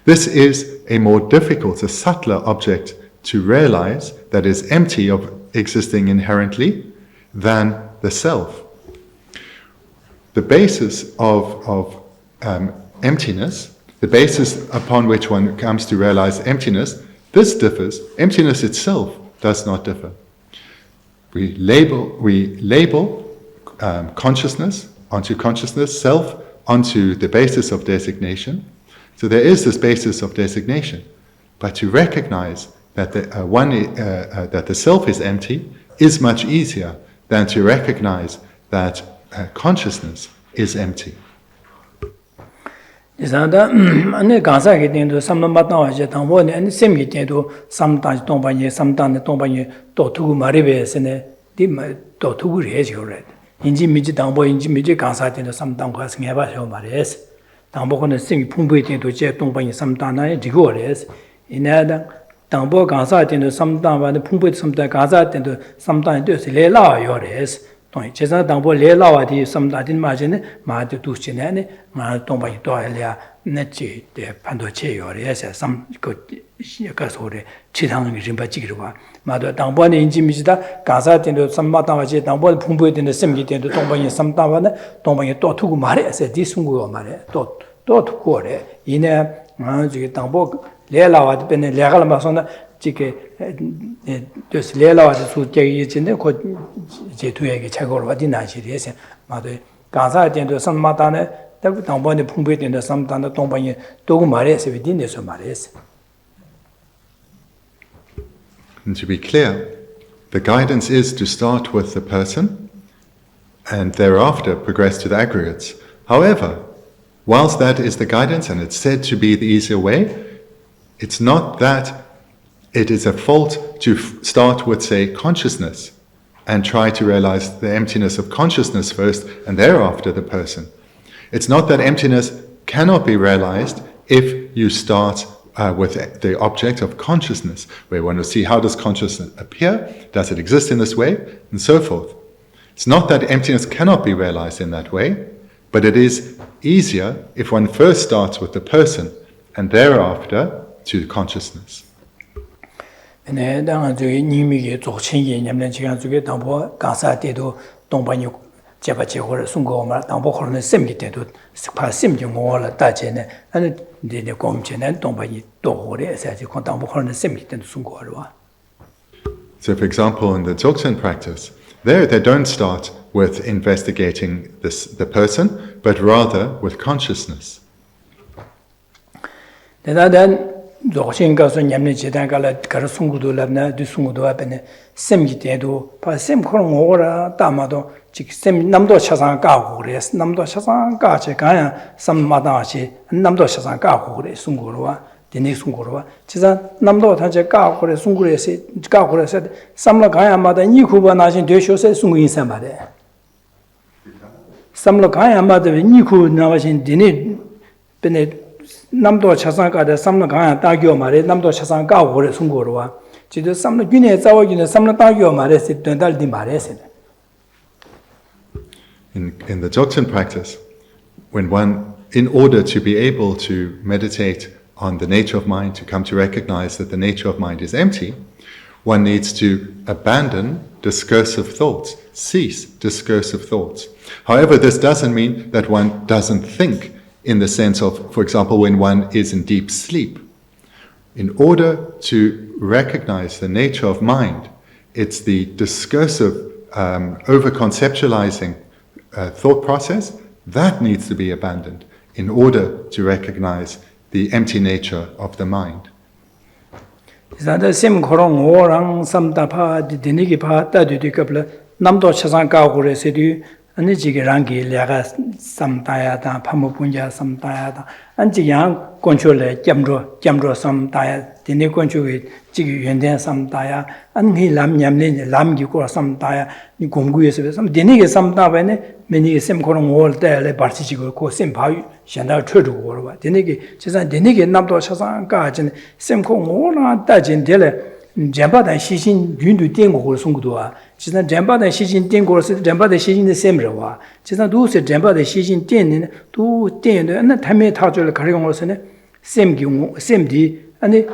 this is a more difficult, a subtler object to realize that is empty of existing inherently than the self. The basis of emptiness, the basis upon which one comes to realize emptiness, this differs. Emptiness itself does not differ. We label consciousness onto consciousness, self onto the basis of designation. So there is this basis of designation, but to recognize that that the self is empty is much easier than to recognize that consciousness is empty. 이사다 안에 가사게 된도 삼만마다와제 당보네 아니 셈기 된도 삼단 동반이 삼단의 동반이 또 두고 말이베스네 디또 두고를 해줘래 인지 미지 당보 인지 미지 가사 된도 삼단과 생해봐서 말이에스 당보는 셈이 풍부히 된도 제 동반이 삼단에 디고래스 이나다 당보 가사 된도 삼단과는 풍부히 삼단 가사 된도 삼단에 되서 레라요래스 제사 당보 레라와디 삼다딘 마제네 마도 두시네네 마 동바이 도알이야 네지 데 판도체요레서 삼그 가소레 치당이 좀 받지기로 봐 마도 당보는 인지미지다 가사된도 삼마다와지 당보 풍부에 된도 셈기 된도 동바이 삼다와네 동바이 또 두고 말해서 디숭고 말해 또 두고래 이내 저기 당보 레라와디 ben에 레가라 마선다 지게 dus 레라와디 수제기 있는데 그 제투에게 책으로 어디 나시리에서 마도 가사 된도 삼마다네 당번에 풍부에 된도 삼단의 동방에 도구 말해서 비딘데서 말해서. And to be clear, the guidance is to start with the person and thereafter progress to the aggregates. However, whilst that is the guidance and it's said to be the easier way, it's not that it is a fault to start with, say, consciousness and try to realize the emptiness of consciousness first and thereafter the person. It's not that emptiness cannot be realized if you start with the object of consciousness, where one will see how does consciousness appear, does it exist in this way, and so forth. It's not that emptiness cannot be realized in that way, but it is easier if one first starts with the person and thereafter to consciousness. 네, 당한 저기 님이게 조친이 냠는 시간 중에 당보 가사 때도 동반이 제바제고를 순고말 당보 그러는 셈기 때도 스파 셈지 뭐라 따제네 아니 이제 공체는 동반이 도고래서 그 당보 그러는 셈기 때도 순고를 와. So for example in the Dzogchen practice, they don't start with investigating the person, but rather with consciousness. 대단한 도신가서 냠네 지단가라 가르송구도 랍나 두송구도 앞에네 셈기 때도 바 셈코는 오라 따마도 즉 남도 차상 까고 그래서 남도 차상 까지 가야 삼마다시 남도 차상 까고 그래 송구로와 디네 송구로와 지자 남도 다제 까고 그래 송구에서 까고 그래서 삼라 가야마다 니쿠바 나신 되셔서 송구 인사 말에 삼라 가야마다 니쿠 나와신 디네 베네 남도 차상가데 삼나 가야 따교 말에 남도 차상 까고 그래 송고로와 지도 삼나 균에 싸워기는 삼나 따교 말에 된달디 말에서 In the Dzogchen practice, when one, in order to be able to meditate on the nature of mind, to come to recognize that the nature of mind is empty, one needs to abandon discursive thoughts, cease discursive thoughts. However, this doesn't mean that one doesn't think in the sense of, for example, when one is in deep sleep. In order to recognize the nature of mind, it's the discursive, over-conceptualizing thought process that needs to be abandoned in order to recognize the empty nature of the mind. 자다 셈코롱 오랑 삼다파 디니기 파 따디디급라 남도 차상 까고 그래서디 아니 지게랑기 내가 삼다야다 파모분자 삼다야다 안지양 권초래 점로 삼다야 디니 권초의 지기 연된 삼다야 안히 람냠네 람기고 삼다야 니 공구에서 삼 디니게 삼다베네 메니게 셈코롱 올때레 바르치고 고 셈바유 현다 쳐주고 그러봐 디니게 지산 디니게 남도 차상 까진 셈코롱 오나 따진 데레 젠바단 시신 윤도 땡고 송구도아 지난 젠바단 시신 땡고서 젠바단 시신의 셈러와 지난 두세 젠바단 시신 땡는 두 땡도 나 담에 타줄 가려고서네 셈디 아니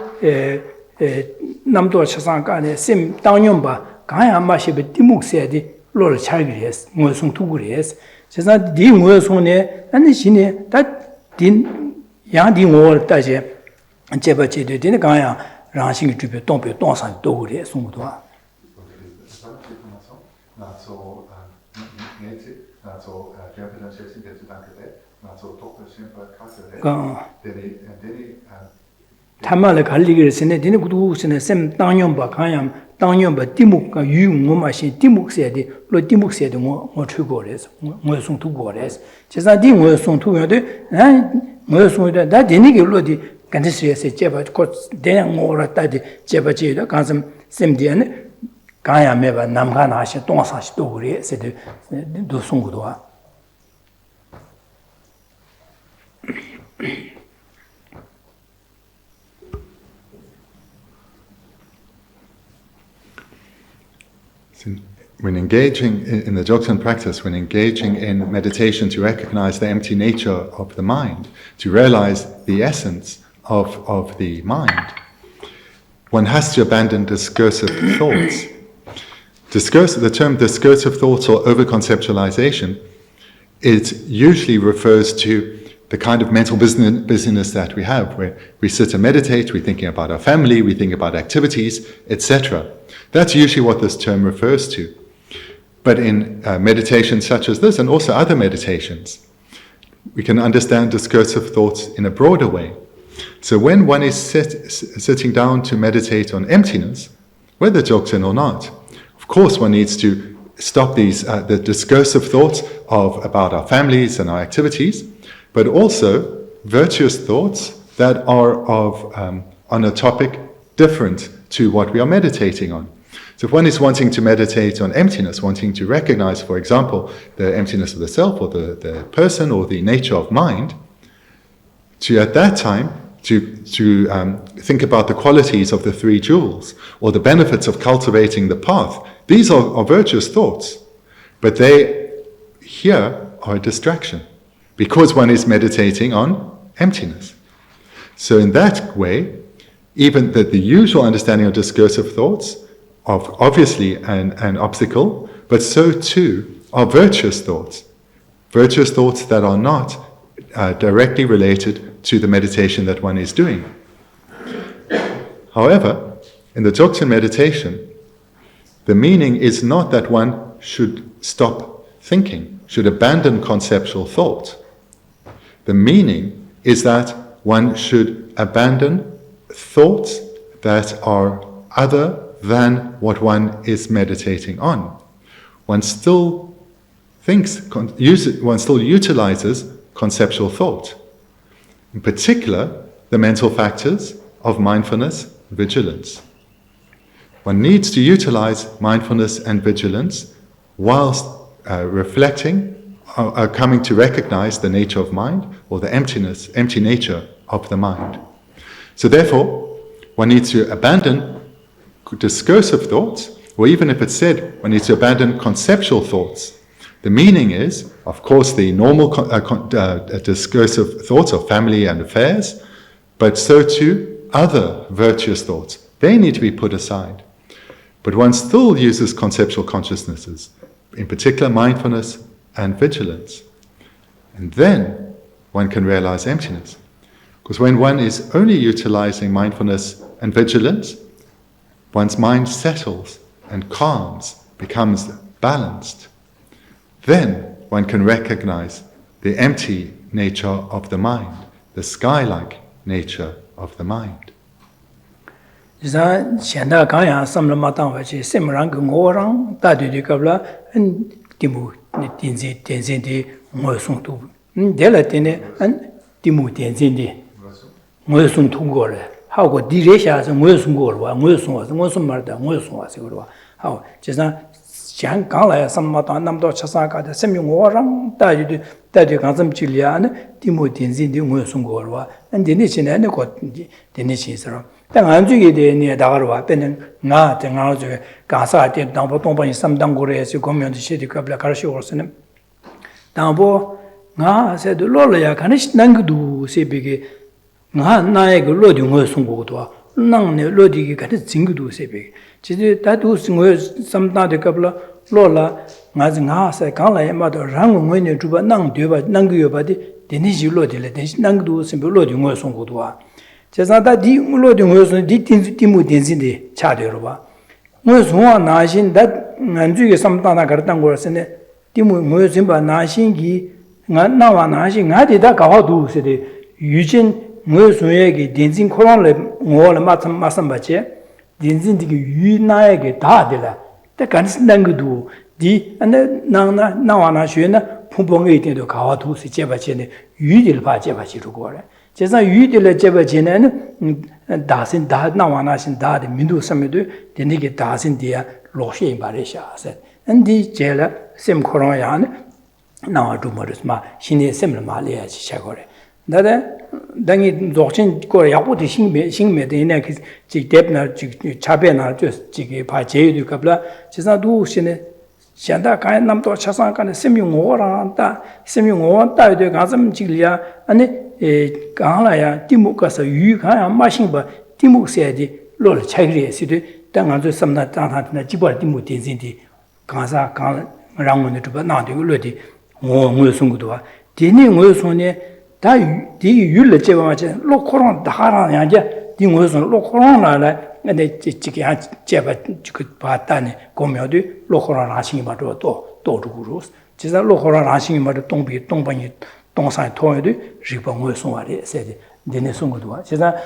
남도 차상간에 셈 당연바 가야 마시베 디묵세디 로를 차기레스 뭐송 두구레스 지난 디 뭐송네 아니 신에 다딘 양디 뭐 따제 제바제도 되는 가야 Ranging to be tombe donsan dore sungdwa. Tamale Kaligir Sene, Dinu Sem Dangyomba Kayam, Dangyomba Timuk, Yu Momashi, Timuk said, Lord Timuk said, more two gores, more soon two gores. Chesadi was soon two other, and more soon that Denigi Lodi. Candice said, Jebba, then more at that Jebba Jeda, Kansam, Semdian, Kaya Meva, Namgana, Donsa story, said do Sungudua. When engaging in the Dzogchen practice, when engaging in meditation to recognize the empty nature of the mind, to realize the essence of the mind, one has to abandon discursive thoughts. The term discursive thoughts or over-conceptualization, it usually refers to the kind of mental busyness that we have, where we sit and meditate, we're thinking about our family, we think about activities, etc. That's usually what this term refers to. But in meditations such as this, and also other meditations, we can understand discursive thoughts in a broader way. So when one is sitting down to meditate on emptiness, whether Dzogchen or not, of course one needs to stop these the discursive thoughts about our families and our activities, but also virtuous thoughts that are on a topic different to what we are meditating on. So if one is wanting to meditate on emptiness, wanting to recognize, for example, the emptiness of the self or the person or the nature of mind, to at that time to think about the qualities of the three jewels or the benefits of cultivating the path. These are virtuous thoughts, but they here are a distraction because one is meditating on emptiness. So in that way, even the usual understanding of discursive thoughts are obviously an obstacle, but so too are virtuous thoughts that are not directly related to the meditation that one is doing. However, in the Dzogchen meditation, the meaning is not that one should stop thinking, should abandon conceptual thought. The meaning is that one should abandon thoughts that are other than what one is meditating on. One still one still utilizes conceptual thought. In particular, the mental factors of mindfulness, vigilance. One needs to utilize mindfulness and vigilance whilst reflecting, coming to recognize the nature of mind or the empty nature of the mind. So therefore, one needs to abandon discursive thoughts, or even if it's said, one needs to abandon conceptual thoughts. The meaning is, of course, the normal discursive thoughts of family and affairs, but so too other virtuous thoughts. They need to be put aside. But one still uses conceptual consciousnesses, in particular mindfulness and vigilance. And then one can realize emptiness. Because when one is only utilizing mindfulness and vigilance, one's mind settles and calms, becomes balanced. Then one can recognize the empty nature of the mind, the sky-like nature of the mind. Za shenda kaya samla matang wachi simrang ngorang ta de kabla an timu tenzin de ngo sung tu de la tene an timu tenzin de ngo sung tu go le ha go di re sha ngo sung go wa ngo sung mar da ngo sung wa se go wa ha jisan xiang gang la samma ta nam do chasa ka de sem ngorang ta de gang sam chi lia an timu tenzin de ngo sung go wa an de ni chen ne ko de ni chi sa但俺这个的呢，大概话变成俺在俺这个干啥的，当不东北三当过来是公民的些的，可不了开始学是呢。当不俺在的老了呀，看那那个都是别个，俺那一个老的我送过多，那呢老的看那整个都是别个。其实大都是我三当的可不了老了，俺是俺在刚来嘛的，然后我呢就把那对吧，那个月把的，天天就老的了，但是那个都是别老的我送过多。제가 다 디물로도 무슨 디무 딘신데 차대로 봐. 무슨 나신 다 안주게 삼다나 그랬던 거라서네. 디무 무슨 바 나신기 나와 나신 나디다 가와도 세데 유진 무슨 얘기 딘신 코란을 뭐를 맞선 받지. 딘신 되게 유나에게 다 되라. 때 간신난 것도 디 안에 나와 나셔나 풍봉에 있대도 가와도 세 제바체네 유디를 봐 제바치로 거래. 제가 유디를 제바체는 다신 다 나와나신 다데 민도 섬에도 되게 다신 디야 로시에 말이샤세. 근데 제가 셈 코로나야는 나와도 말이스마 신의 셈을 말해야 시작거래. 나데 당이 조친 거 야고도 신매도 이내 그 직대나 차배나 저 지게 봐 제유도 갑라 제가도 신의 현다 가야 남도 차상간에 세명오란다 세명오란다에 가슴 지리야 아니 강라야 디목가서 유가야 마신바 디목세야지 롤 차이리에시도 당한저 삼나 당한나 지벌 디목 된신디 가사 강 랑원에 좀 나한테 그러디 뭐 송구도와 디니 뭐 손에 다 디 율을 제바마체 로코랑 다하라냐제 디 뭐선 로코랑라라 근데 지게 한 제바 그 봤다네 고묘도 로코랑 하신이 말도 또 두고로 진짜 로코랑 하신이 말도 동방이 동산 통에도 리방을 송와리 세데 데네 송고도와 진짜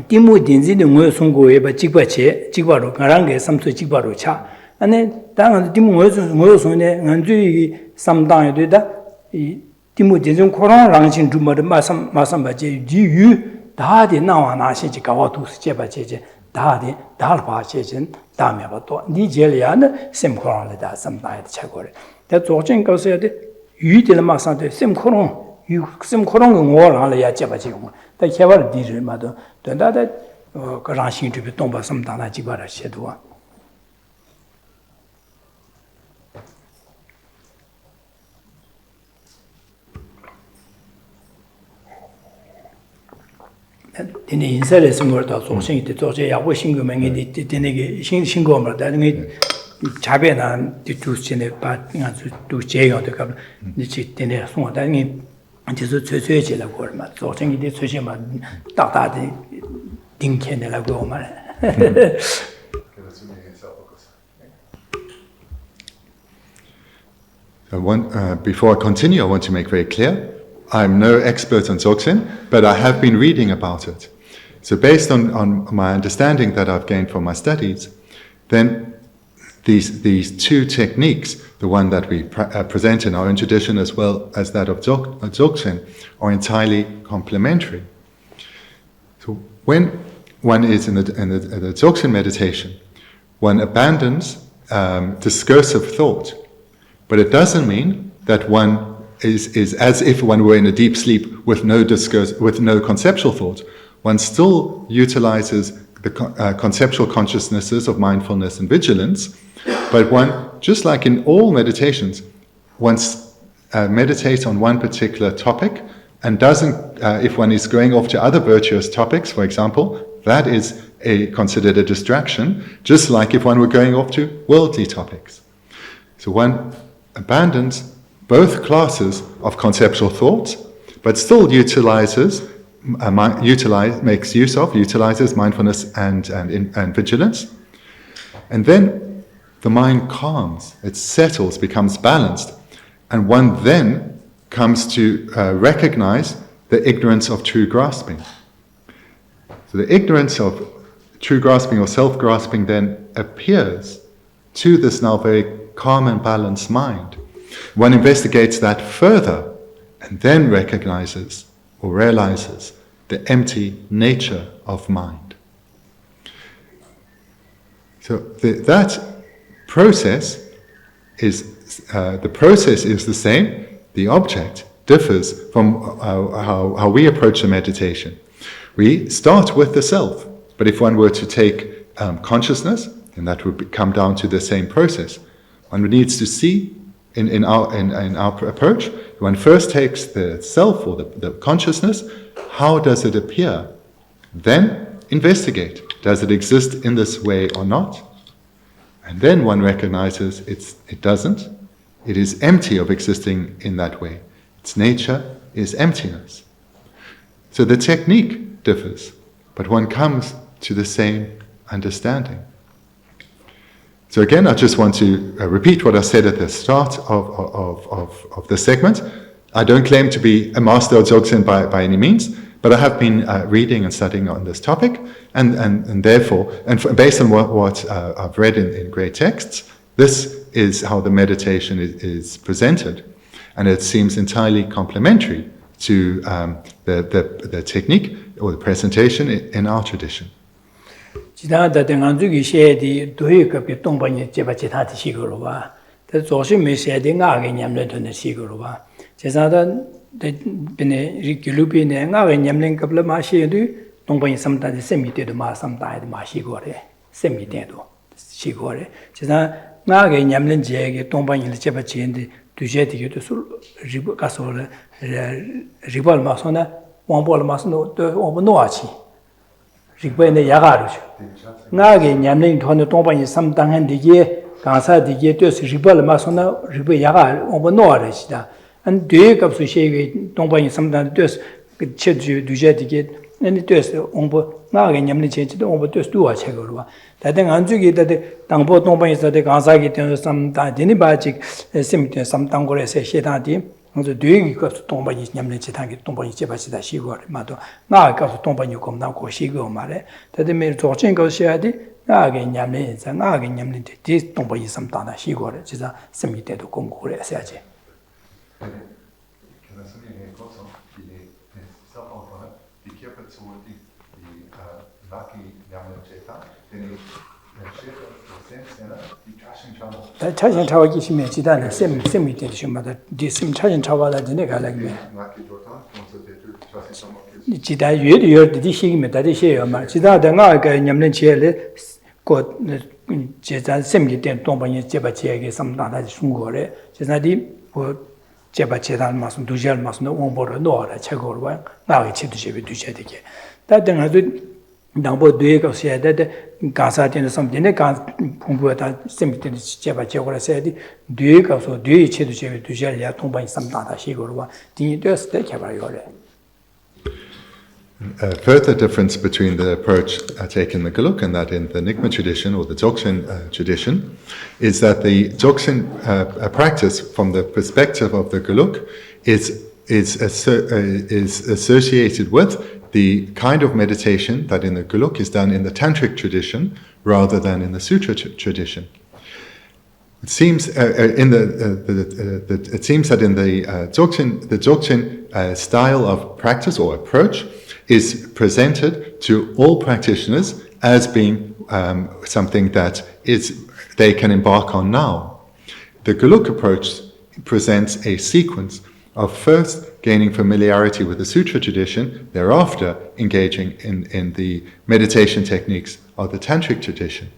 디모 딘지는 뭐 송고에 바 직바로 가랑게 삼수 직바로 차 아니 당한 디모 뭐 송네 안주이 삼당에 되다 이 디모 딘종 코로나 랑신 주마를 마삼 바제 지유 다디 나와 나시지 가와도 제바제제 다디 달바제진 다음에 봐도 니젤리아는 셈코로나다 삼다에 차고래 대 조진 거서야데 유디를 마산데 셈코론 셈코론 뭐라야 제바제고 다 개발 디를 마도 된다다 그 랑신 주비 동바 삼다나 지바라 셰도와 되네 인사를 스물다 소신이 되죠. 야고 신고명이 되네게 신고만 다는 자배나 뒤두신에 빠가지고 또 제가도 가 이제 되네 송다니 이제 최최제라고 얼마 소신이 되 최제만 딱다디 딩케네라고 말. Before I continue, I want to make very clear I'm no expert on Dzogchen, but I have been reading about it. So based on my understanding that I've gained from my studies, then these two techniques, the one that we present in our own tradition as well as that of Dzogchen, are entirely complementary. So when one is in the Dzogchen meditation, one abandons discursive thought, but it doesn't mean that one is as if one were in a deep sleep with no conceptual thought. One still utilizes the conceptual consciousnesses of mindfulness and vigilance, but one, just like in all meditations, one meditates on one particular topic and doesn't, if one is going off to other virtuous topics, for example, that is considered a distraction, just like if one were going off to worldly topics. So one abandons both classes of conceptual thought, but still utilizes mindfulness and vigilance. And then the mind calms, it settles, becomes balanced, and one then comes to recognize the ignorance of true grasping. So the ignorance of true grasping or self-grasping then appears to this now very calm and balanced mind. One investigates that further and then recognizes or realizes the empty nature of mind. So that process is the same. The object differs from how we approach the meditation. We start with the self, but if one were to take consciousness, then that would come down to the same process. One needs to see in our approach, one first takes the self or the consciousness. How does it appear? Then investigate. Does it exist in this way or not? And then one recognizes it doesn't. It is empty of existing in that way. Its nature is emptiness. So the technique differs, but one comes to the same understanding. So again, I just want to repeat what I said at the start of the segment. I don't claim to be a master of Dzogchen by any means, but I have been reading and studying on this topic, and therefore, based on what I've read in great texts, this is how the meditation is presented, and it seems entirely complementary to the technique or the presentation in our tradition. 지나다 등안주기 셰디 도의급이 동반이 제바치타티 시거로와 그 조심이 셰디 나게 냠는 시거로와 제사다 비네 리글루비네 나게 냠는 급을 마시에도 동반이 삼다지 세미때도 마삼다에도 마시거래 세미때도 시거래 제사 나게 냠는 제게 동반이 제바치인데 두제디게도 술 리브 가서래 리벌 마소나 원볼 마소노 또 원노아치 리버에 야가르죠. 나게 냠는 돈의 동반이 삼당한 디게 강사디게 뜻 리벌 마소나 리버 야가 원노아르시다. 안 뒤에값이 셰게 동반이 삼당 뜻 그 체주 두제디게 아니 뜻 원보 나게 냠는 체지도 원보 뜻 두어 체거로 다들 안주기 다들 당보 동반에서도 강사기 때문에 삼다 되니 바직 심때 삼당고에서 셰다디 그래서 뒤에 그 동반이 냠는 지탄기 동반이 제바시다 시고를 마도 나가 동반이 겁나고 시고 말에 다들 매일 조ችን 것이야지 나게 냠는 자 나게 냠는 데 동반이 삼다나 시고를 진짜 심이 때도 공부를 해야지. 차신 차와 기심에 지단은 셈이 되시마다 디심 차신 차와다 되네 갈라기면 지다 유르디 시기면 다시 해요 말 지다다 나가 냠는 지엘에 곧 제자 셈기 된 동반이 제바치에게 삼다다 중고래 제자디 뭐 제바치단 말씀 두절 말씀 원보로 놓아라 책으로 나가 치두제비 두제되게 다들 아주 당보 뒤에가 해야 돼 가사되는 섬진에 가 공부하다 셈때 제바 제거를 해야 돼 뒤에가서 뒤에 체도 제비 두절이야 동반이 삼다다 시고로 뒤에 됐을 때 개발이래. A further difference between the approach taken in the Geluk and that in the Nyingma tradition or the Dzogchen tradition is that the Dzogchen practice from the perspective of the Geluk is is associated with the kind of meditation that in the Geluk is done in the Tantric tradition rather than in the Sutra tradition. It seems that in the Dzogchen style of practice or approach is presented to all practitioners as being something that they can embark on now. The Geluk approach presents a sequence of first gaining familiarity with the Sutra tradition, thereafter engaging in the meditation techniques of the Tantric tradition.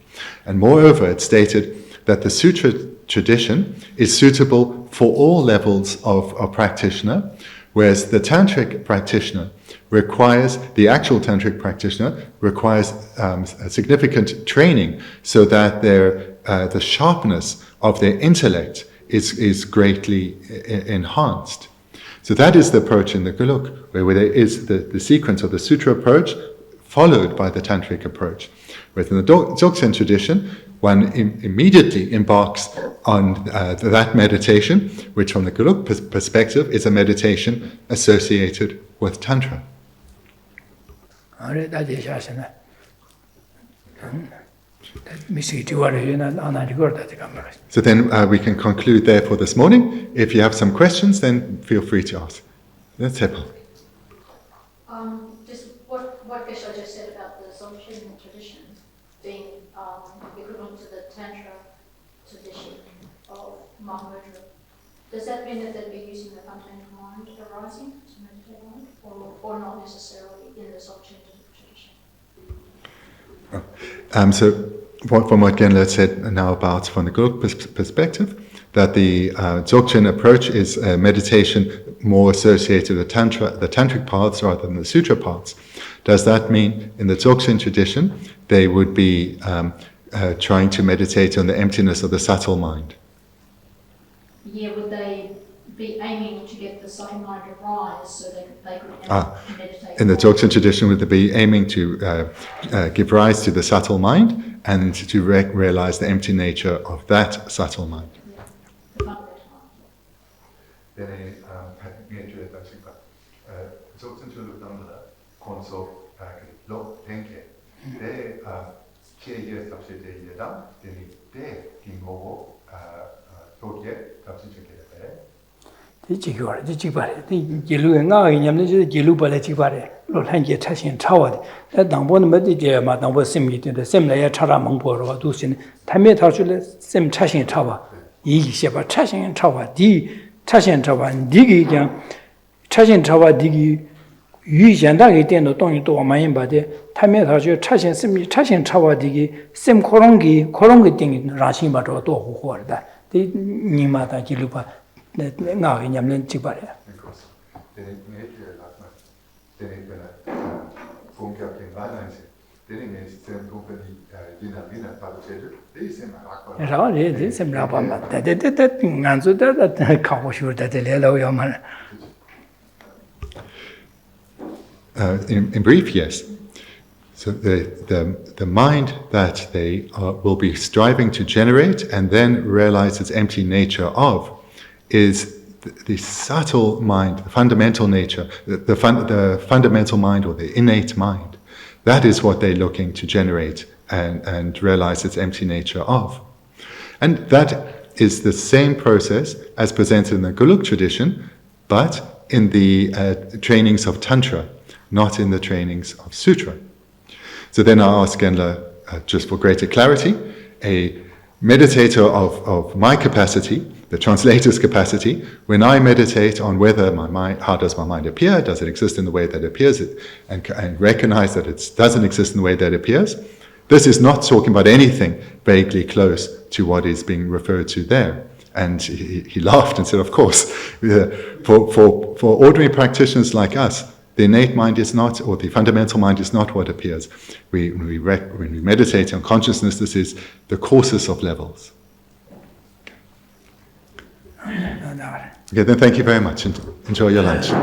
And moreover, it's stated that the Sutra tradition is suitable for all levels of practitioner, whereas the Tantric practitioner requires, the actual Tantric practitioner requires a significant training so that the sharpness of their intellect is greatly enhanced. So that is the approach in the Geluk, where there is the sequence of the Sutra approach followed by the Tantric approach. Whereas in the Dzogchen tradition, one immediately embarks on that meditation, which from the Geluk perspective is a meditation associated with Tantra. So then we can conclude there for this morning. If you have some questions, then feel free to ask. That's Heppel. Just what Geshe just said about the Dzogchen tradition being equivalent to the Tantra tradition of Mahamudra. Does that mean that they'd be using the fundamental mind arising to meditate on, or not necessarily in the Dzogchen tradition? So from what Genla said now about from the Geluk perspective, that the Dzogchen approach is meditation more associated with the Tantric paths rather than the Sutra paths. Does that mean in the Dzogchen tradition they would be trying to meditate on the emptiness of the subtle mind? Yeah, would they be aiming to get the subtle mind to rise so they could meditate? In the Dzogchen tradition, would they be aiming to give rise to the subtle mind and to realize the empty nature of that subtle mind? yu jandagi tendo tongi to mayin bade tamye thajo chashin chawa digi sem korongi tingi rashin ba to hu ho da de nima da gilupa nga ge nyamlen chibare In brief, yes. So the mind that they will be striving to generate and then realize its empty nature of is the subtle mind, the fundamental nature, the fundamental mind or the innate mind. That is what they're looking to generate and realize its empty nature of. And that is the same process as presented in the Geluk tradition, but in the trainings of Tantra, not in the trainings of Sutra. So then I ask Genla, just for greater clarity, a meditator of my capacity, the translator's capacity, when I meditate on whether my mind, how does my mind appear, does it exist in the way that it appears, and recognize that it doesn't exist in the way that it appears, this is not talking about anything vaguely close to what is being referred to there. And he laughed and said, of course, for ordinary practitioners like us, the innate mind is not, or the fundamental mind is not what appears. When we meditate on consciousness, this is the courses of levels. Okay, then thank you very much and enjoy your lunch.